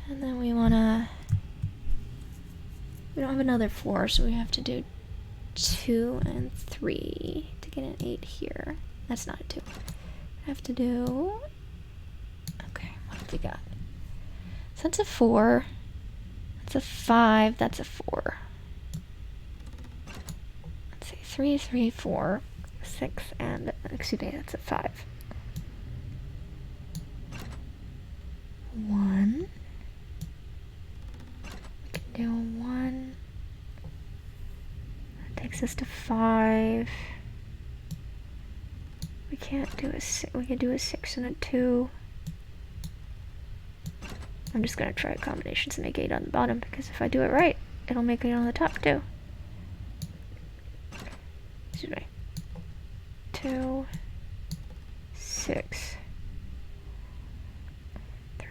And then we don't have another 4, so we have to do 2 and 3 to get an 8 here. That's not a 2. I have to do, okay, what have we got? So that's a 4. That's a 5, that's a 4. 3, 3, 4, 6, and excuse me, that's a 5. 1, takes us to 5. We can't do a 6. We can do a 6 and a 2. I'm just gonna try combinations and make 8 on the bottom, because if I do it right, it'll make it on the top too. Excuse me. 2, 6, 3.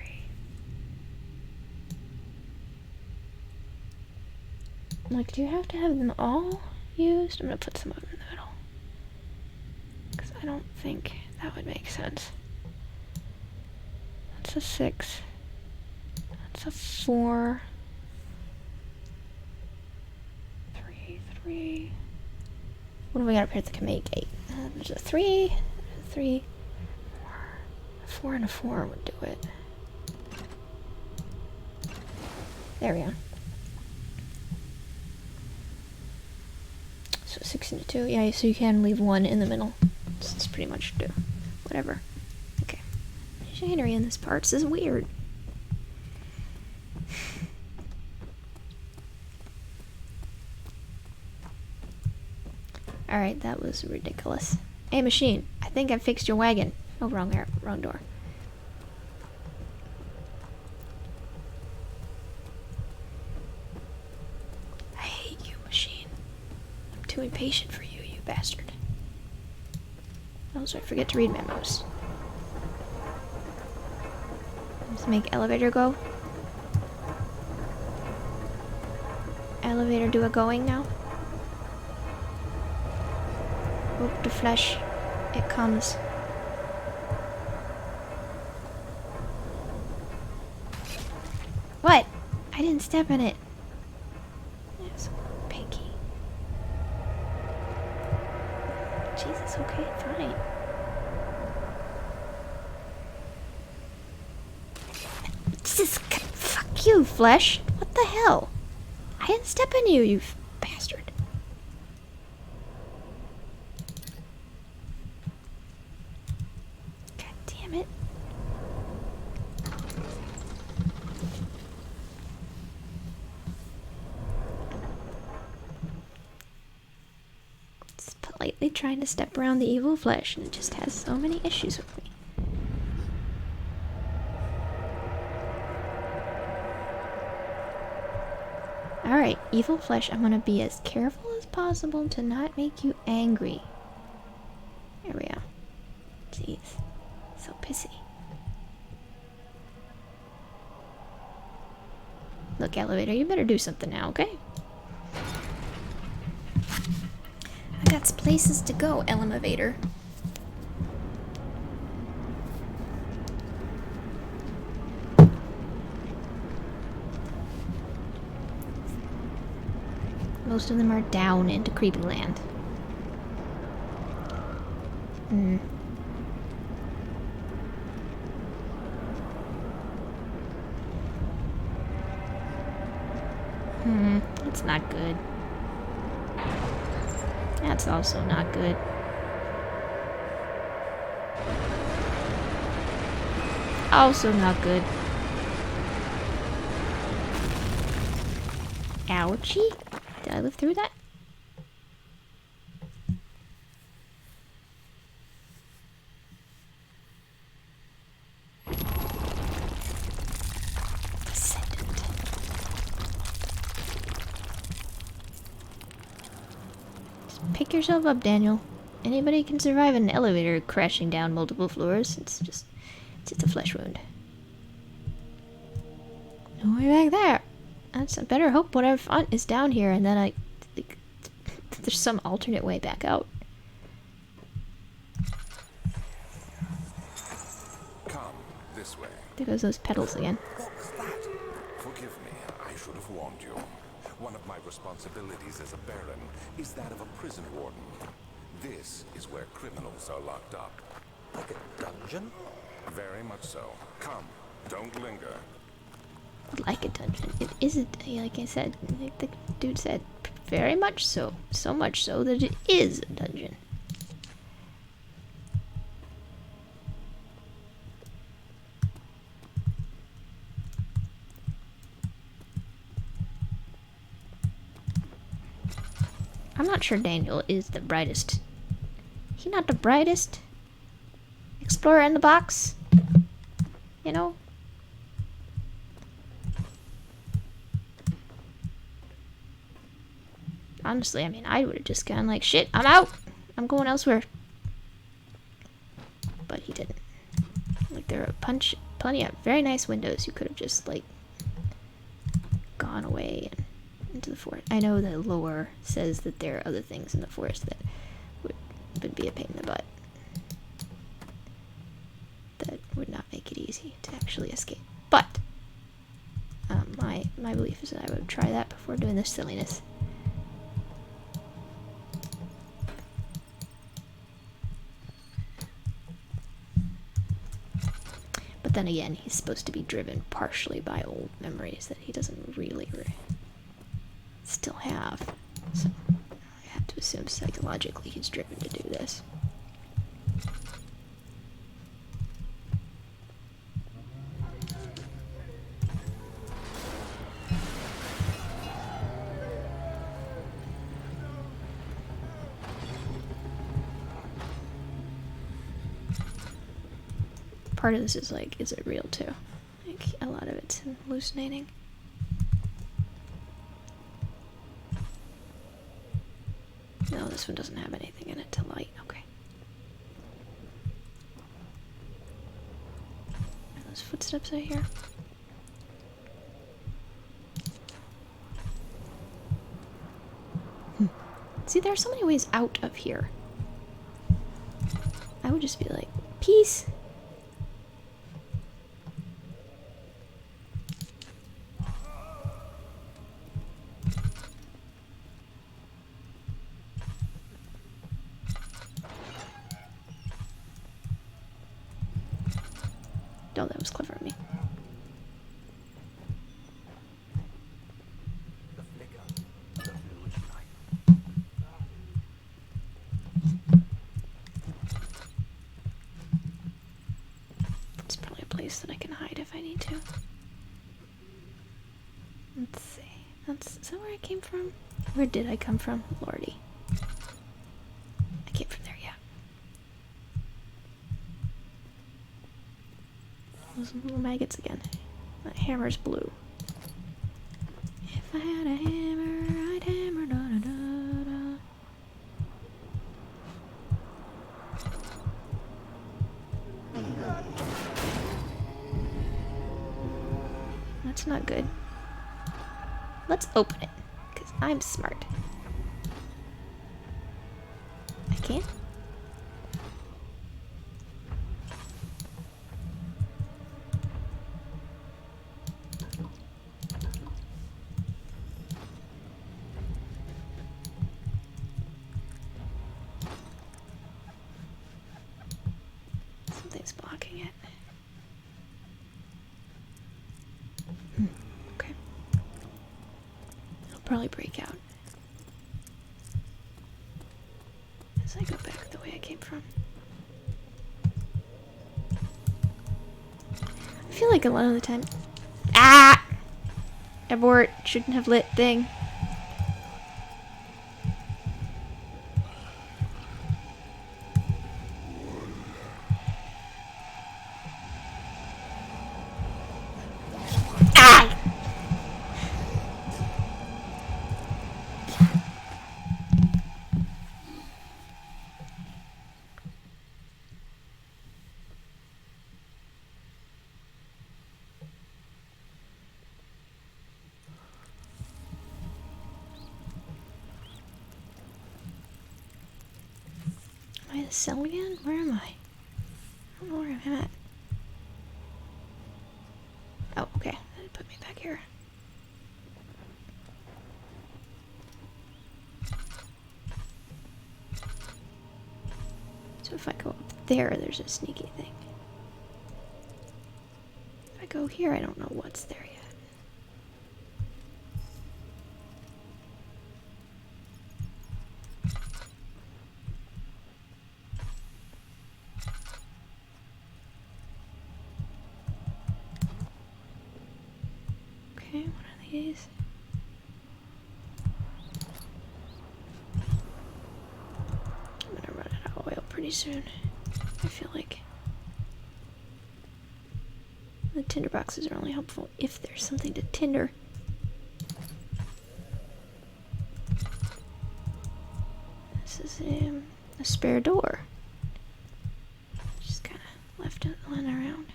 Like, do you have to have them all used? I'm gonna put some of them in the middle, because I don't think that would make sense. That's a 6. That's a 4. 3, 3. What do we got up here that can make 8? There's a 3, 3, 4. A 4 and a 4 would do it. There we go. So 6 and a 2. Yeah, so you can leave 1 in the middle. So it's pretty much do whatever. Okay. Machinery in this part. This is weird. Alright, that was ridiculous. Hey, machine, I think I fixed your wagon. Oh, wrong door. I hate you, machine. I'm too impatient for you, you bastard. Oh, so I forget to read memos. Let's make elevator go. Elevator do a going now. Oop, the flesh. It comes. What? I didn't step in it. That's pinky. Jesus, okay, fine. Jesus, fuck you, flesh. What the hell? I didn't step in you, you bastard. It. It's politely trying to step around the evil flesh, and it just has so many issues with me. Alright, evil flesh, I'm gonna be as careful as possible to not make you angry. There we go. Jeez. So pissy. Look, elevator, you better do something now, okay? I got places to go, elevator. Most of them are down into creepy land. That's not good. That's also not good. Also not good. Ouchie? Did I live through that? Pick yourself up, Daniel. Anybody can survive an elevator crashing down multiple floors. It's just a flesh wound. No way back there. I better hope what I found is down here, and then there's some alternate way back out. Come this way. There goes those pedals again. What was that? Forgive me, I should have warned you. One of my responsibilities as a baron is that of a prison warden. This is where criminals are locked up. Like a dungeon? Very much so. Come, don't linger. Like a dungeon. It isn't, like I said, like the dude said, very much so. So much so that it is a dungeon. I'm not sure Daniel is the brightest. He not the brightest explorer in the box, you know? Honestly, I mean, I would have just gone like, shit, I'm out. I'm going elsewhere. But he didn't. Like, there are plenty of very nice windows. You could have just, like, gone away and into the forest. I know the lore says that there are other things in the forest that would be a pain in the butt. That would not make it easy to actually escape. But my belief is that I would try that before doing this silliness. But then again, he's supposed to be driven partially by old memories that he doesn't really still have. So I have to assume psychologically he's driven to do this. Part of this is like, is it real too? Like, a lot of it's hallucinating. No, this one doesn't have anything in it to light. Okay. Are those footsteps I hear? See, there are so many ways out of here. I would just be like, peace. Oh, that was clever of me. The flicker of the bluish light. It's probably a place that I can hide if I need to. Let's see. Is that where I came from? Where did I come from? Lordy. I came from there, yeah. Those little maggots again. That hammer's blue. If I had a hammer, I'd hammer da da da da. That's not good. Let's open it, because I'm smart. I can't? Something's blocking it. Okay. I'll probably break out as I go back the way I came from. I feel like a lot of the time. Ah! Abort. Shouldn't have lit thing. Ah! Am I in the cell again? Where am I? I don't know where I'm at. Oh, okay. That put me back here. So if I go up there, there's a sneaky thing. If I go here, I don't know what's there yet. Okay, what are these? pretty soon. I feel like the tinder boxes are only helpful if there's something to tinder. This is a spare door. Just kind of left it lying around.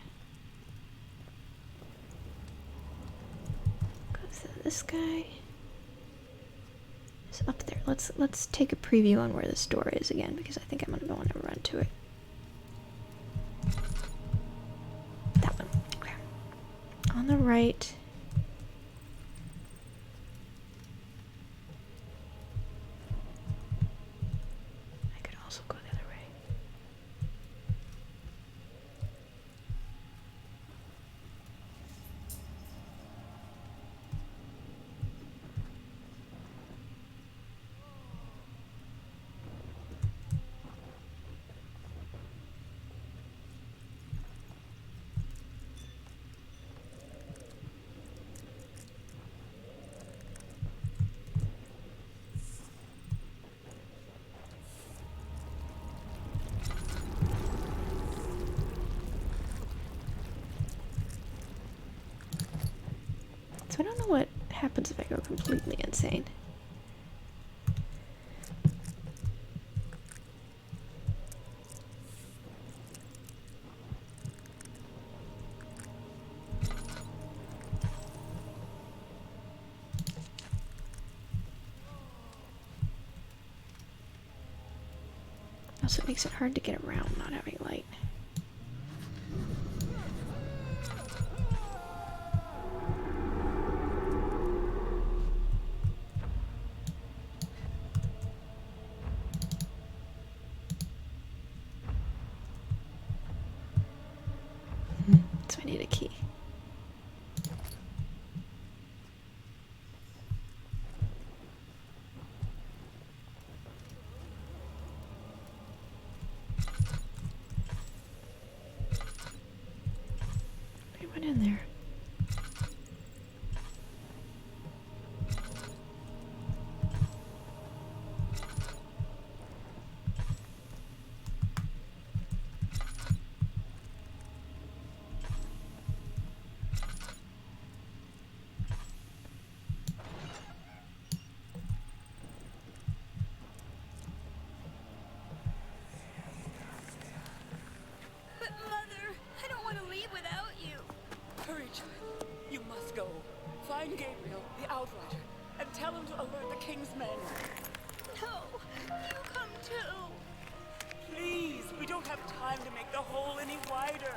Goes to this guy. It's up there. Let's take a preview on where this door is again, because I think I'm gonna want to run to it. That one. Okay. On the right. I could also go the other way. So I don't know what happens if I go completely insane. Also, it makes it hard to get around not having light. So I need a key. I went in there. But Mother, I don't want to leave without you. Hurry, child. You must go. Find Gabriel, the Outrider, and tell him to alert the King's men. No, you come too. Please, we don't have time to make the hole any wider.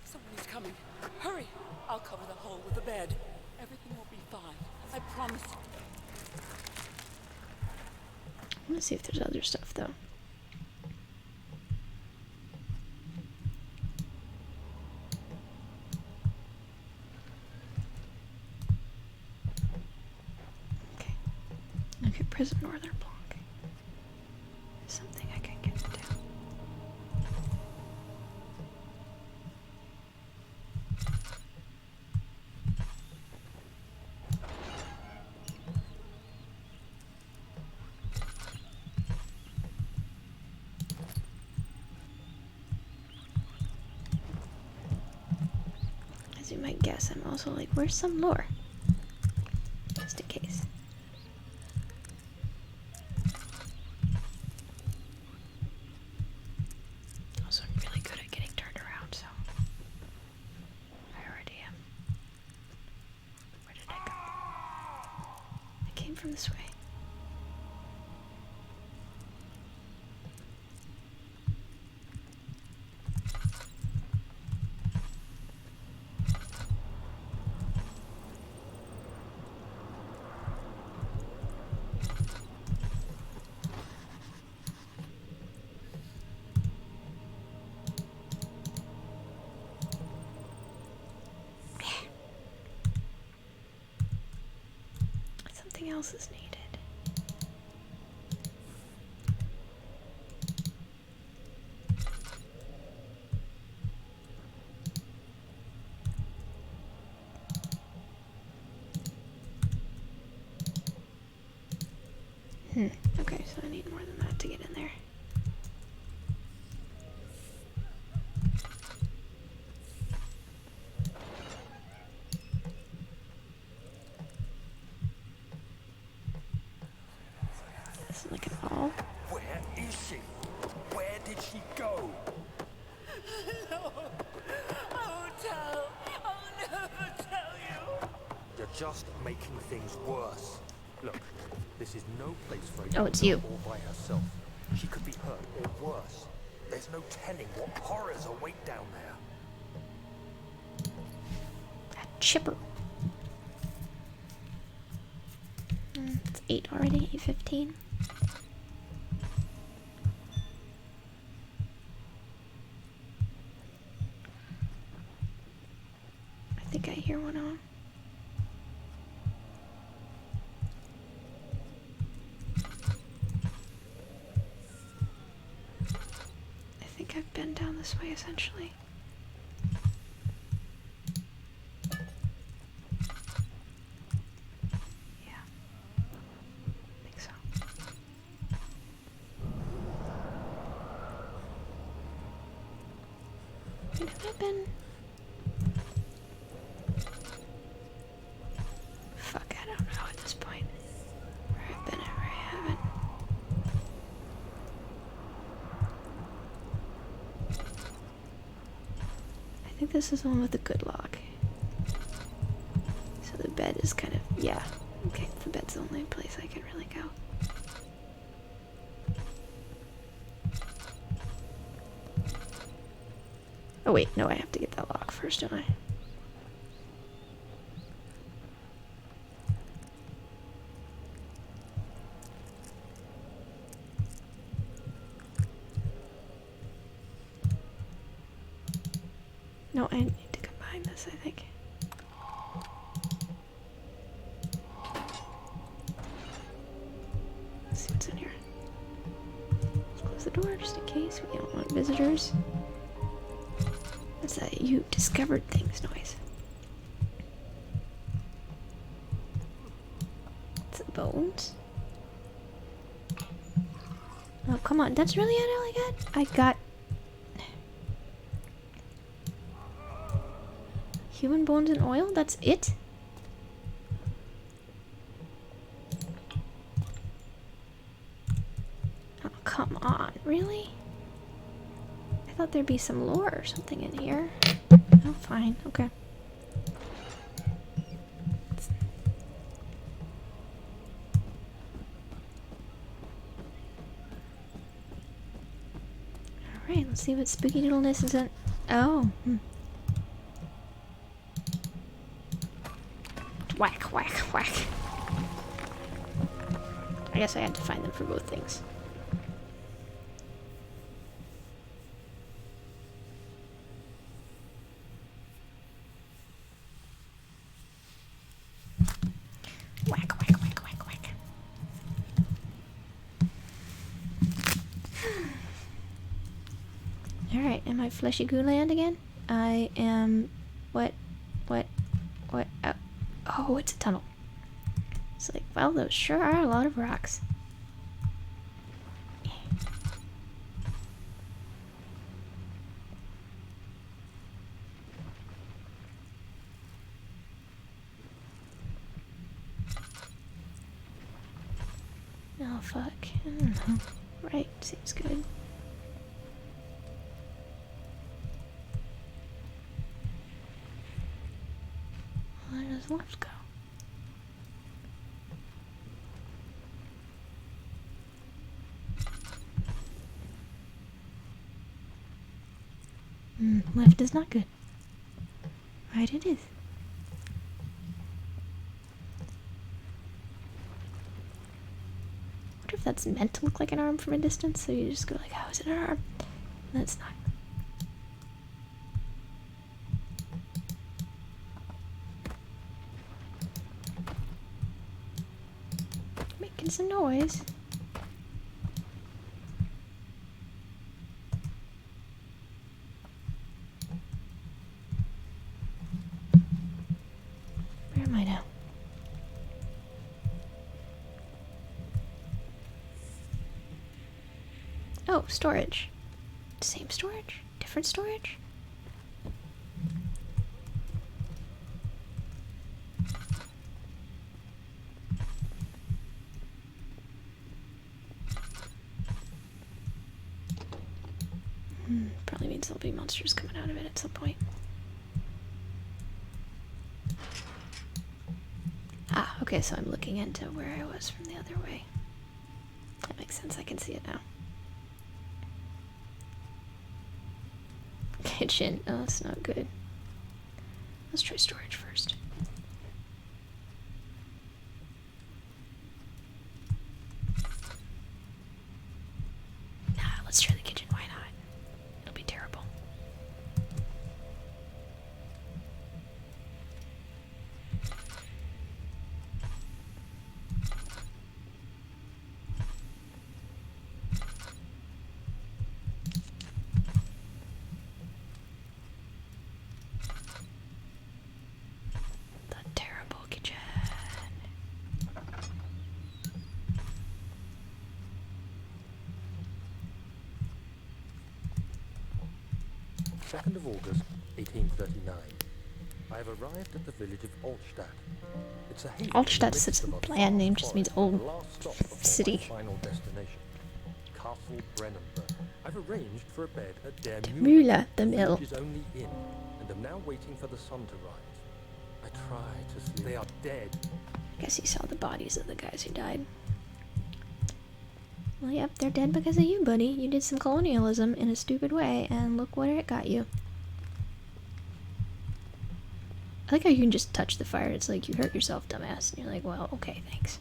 Someone is coming. Hurry. I'll cover the hole with a bed. Everything will be fine. I promise you. I want to see if there's other stuff though. Okay. Okay, prison northern block. Something I can get to. As you might guess, I'm also like, where's some lore? Just in case. Also, I'm really good at getting turned around, so I already am. Where did I go? I came from this way. Something else is needed. Okay, so I need more than that to get in there. That's like an all. Where is she? Where did she go? No, I won't tell. I'll never tell you. You're just making things worse. Look, this is no place for a Oh, young it's girl you. all by herself. She could be hurt or worse. There's no telling what horrors await down there. A chipper. It's 8 already, 8:15. I think I hear one on. I think I've been down this way essentially. Yeah. I think so. Wait, have I been? Fuck, I don't know at this point. Where I've been and where I haven't. I think this is the one with the good lock. So the bed is kind of, yeah. Okay, the bed's the only place I can really go. Oh wait, no, I have to get that lock first, don't I? No, I need to combine this, I think. Let's see what's in here. Let's close the door just in case we don't want visitors. What's that? You discovered things noise. It's the bones. Oh, come on. That's really all I got? I got human bones and oil? That's it? Oh, come on. Really? I thought there'd be some lore or something in here. Oh, fine. Okay. Alright, let's see what spooky doodleness is in. Oh. Whack, whack, whack. I guess I had to find them for both things. Whack, whack, whack, whack, whack. Alright, am I Fleshy Goo Land again? I am... What? Oh, it's a tunnel. It's like, well, those sure are a lot of rocks. Oh, fuck. I don't know. Right, seems good. Where does left go? Left is not good. Right it is. I wonder if that's meant to look like an arm from a distance, so you just go like, how is it an arm? And that's not. Making some noise. Where am I now? Oh, storage. Same storage? Different storage? Probably means there'll be monsters coming out of it at some point. Ah, okay, so I'm looking into where I was from the other way. That makes sense, I can see it now. Kitchen, oh, that's not good. Let's try storage first. Nah, let's try the kitchen, why not? It'll be terrible. The terrible kitchen. Second of August, 1839. I have arrived at the village of Altstadt. It's a haven in the Altstadt's midst a of a bland name, just forest, means old the last stop before city. my final destination, Castle Brennenburg. I've arranged for a bed at Der Mühle, the The mill. village is only in, and am now waiting for the sun to rise. I try to sleep. They are dead. Guess you saw the bodies of the guys who died. Well, yep, they're dead because of you, buddy. You did some colonialism in a stupid way, and look where it got you. I like how you can just touch the fire. It's like, you hurt yourself, dumbass. And you're like, well, okay, thanks.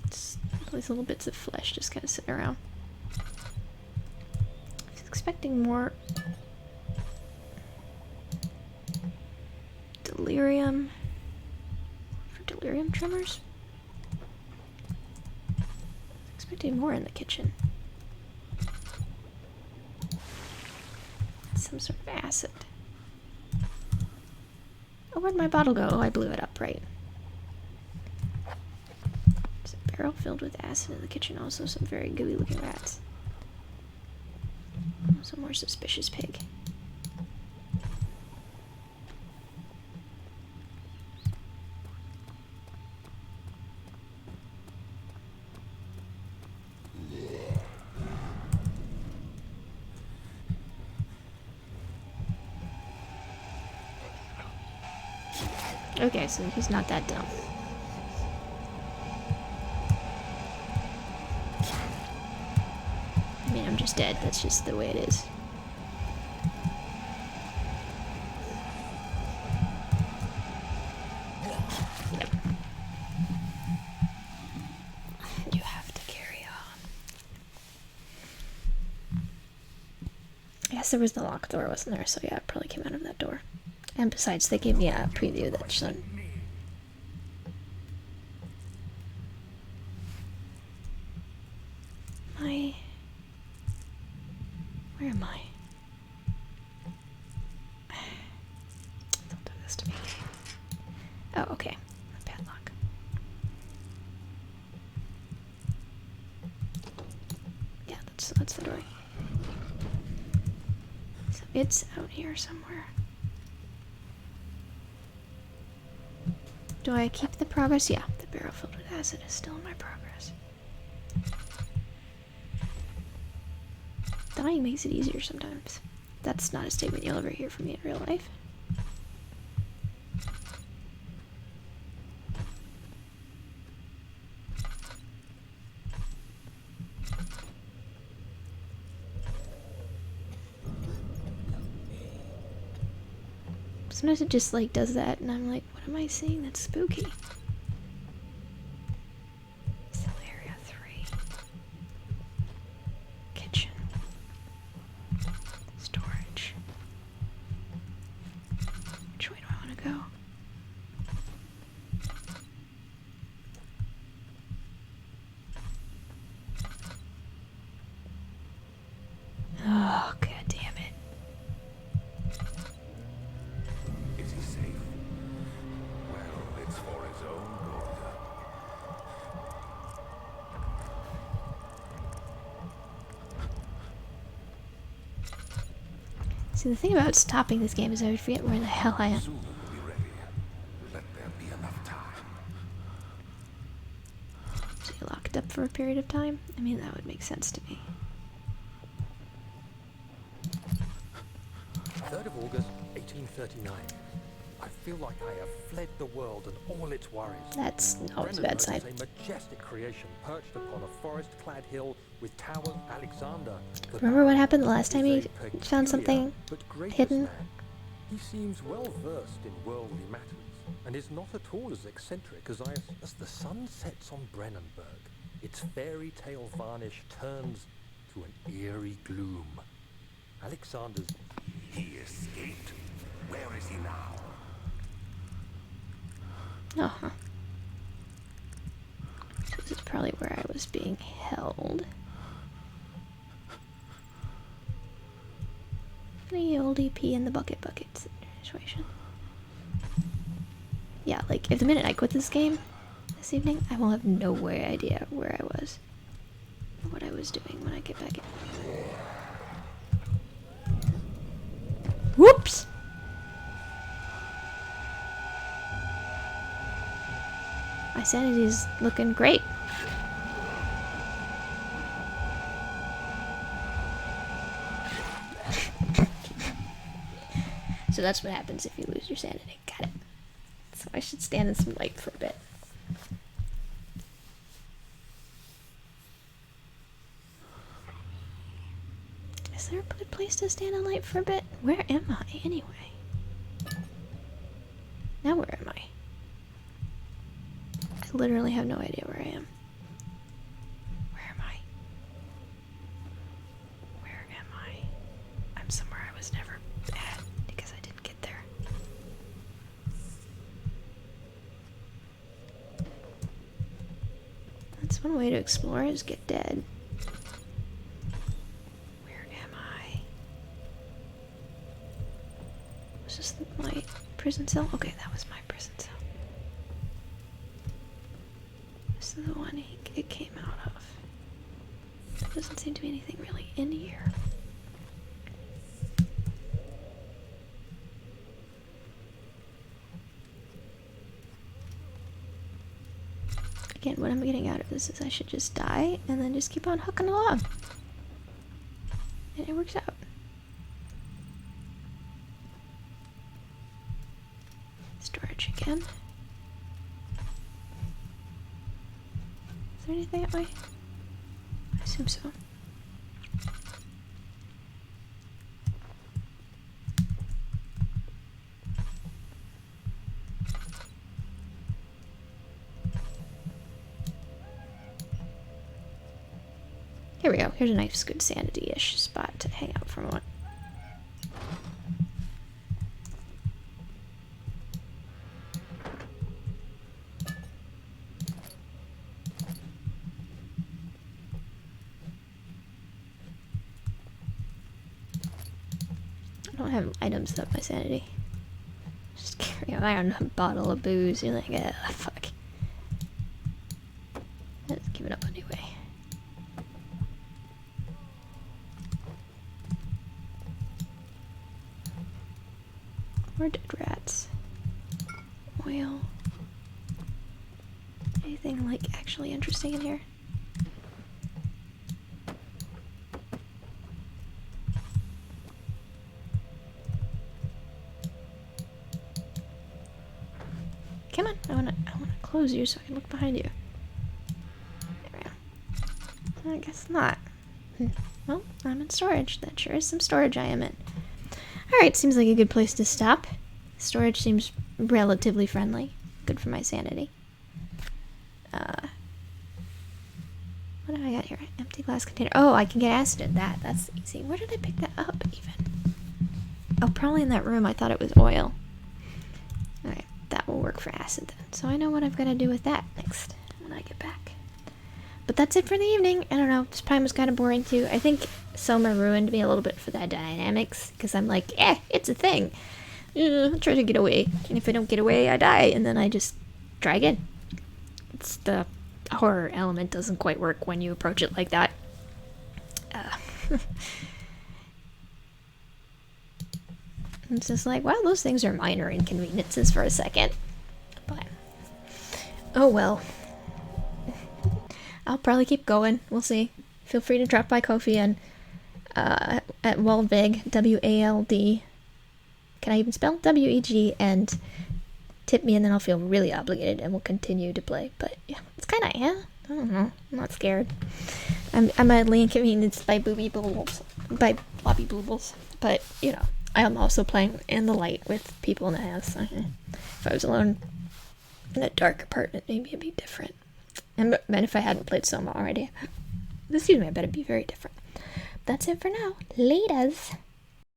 It's all these little bits of flesh just kind of sitting around. I was expecting more delirium. For delirium tremors? I was expecting more in the kitchen. Some sort of acid. Oh, where'd my bottle go? Oh, I blew it up, right. There's a barrel filled with acid in the kitchen. Also, some very gooey looking rats. Some more suspicious pig. Okay, so he's not that dumb. I mean, I'm just dead. That's just the way it is. Yep. You have to carry on. Yes, there was the locked door, wasn't there? So yeah, it probably came out of that door. And besides, they gave me a preview that showed. Where am I? Don't do this to me. Oh, okay. Padlock. Yeah, that's the door. So it's out here somewhere. Do I keep the progress? Yeah, the barrel filled with acid is still in my progress. Dying makes it easier sometimes. That's not a statement you'll ever hear from me in real life. Sometimes it just like does that and I'm like, what am I seeing that's spooky? Cell area 3. Kitchen. Storage. Which way do I want to go? See, the thing about stopping this game is I would forget where the hell I am. Soon we'll be ready. Let there be enough time. So you locked up for a period of time? I mean, that would make sense to me. 3rd of August, 1839. I feel like I have fled the world and all its worries. That's always a bad sign. Brennenburg is a majestic creation perched upon a forest-clad hill with Tower Alexander. Remember what happened the last time Is he a found peculiar something but gracious hidden? man. He seems well versed in worldly matters and is not at all as eccentric as as the sun sets on Brennenburg. Its fairy tale varnish turns to an eerie gloom. Alexander's He escaped. Where is he now? Uh-huh. This is probably where I was being held. The old EP in the bucket situation. Yeah, like, if the minute I quit this game this evening, I will have no way idea where I was. Or what I was doing when I get back in. Whoops! My sanity's looking great. So that's what happens if you lose your sanity. Got it. So I should stand in some light for a bit. Is there a good place to stand in light for a bit? Where am I, anyway? Now where am I? I literally have no idea where I am. Where am I? Where am I? I'm somewhere I was never at because I didn't get there. That's one way to explore is get dead. Where am I? Was this my prison cell? Okay, that was my prison cell. This is the one it came out of. There doesn't seem to be anything really in here. Again, what I'm getting out of this is I should just die and then just keep on hooking along. And it works out. Storage again. Is there anything that way? I assume so. Here we go. Here's a nice, good sanity-ish spot to hang out for a moment. I don't have items that up my sanity. Just carry around a bottle of booze. You're like, ah, fuck. Let's give it up anyway. More dead rats. Oil. Anything like actually interesting in here? Come on, I wanna close you so I can look behind you. There we go. I guess not. Well, I'm in storage. That sure is some storage I am in. Alright, seems like a good place to stop. Storage seems relatively friendly. Good for my sanity. What do I got here? Empty glass container. Oh, I can get acid in that. That's easy. Where did I pick that up, even? Oh, probably in that room. I thought it was oil. Alright, that will work for acid then. So I know what I've got to do with that next when I get back. But that's it for the evening. I don't know. This time was kind of boring too. I think Soma ruined me a little bit for that dynamics. Because I'm like, it's a thing. I'll try to get away. And if I don't get away, I die. And then I just try again. It's the horror element doesn't quite work when you approach it like that. It's just like, wow, those things are minor inconveniences for a second. But, oh well. I'll probably keep going. We'll see. Feel free to drop by Kofi and at Waldvig, W-A-L-D. Can I even spell? W-E-G, and tip me, and then I'll feel really obligated and we'll continue to play. But yeah, it's kind of, yeah, I don't know. I'm not scared. I'm mildly inconvenienced by Bobby Boobles. But, you know, I am also playing in the light with people in the house. So, if I was alone in a dark apartment, maybe it'd be different. And if I hadn't played Soma already, excuse me, I bet it'd be very different. That's it for now. Laters.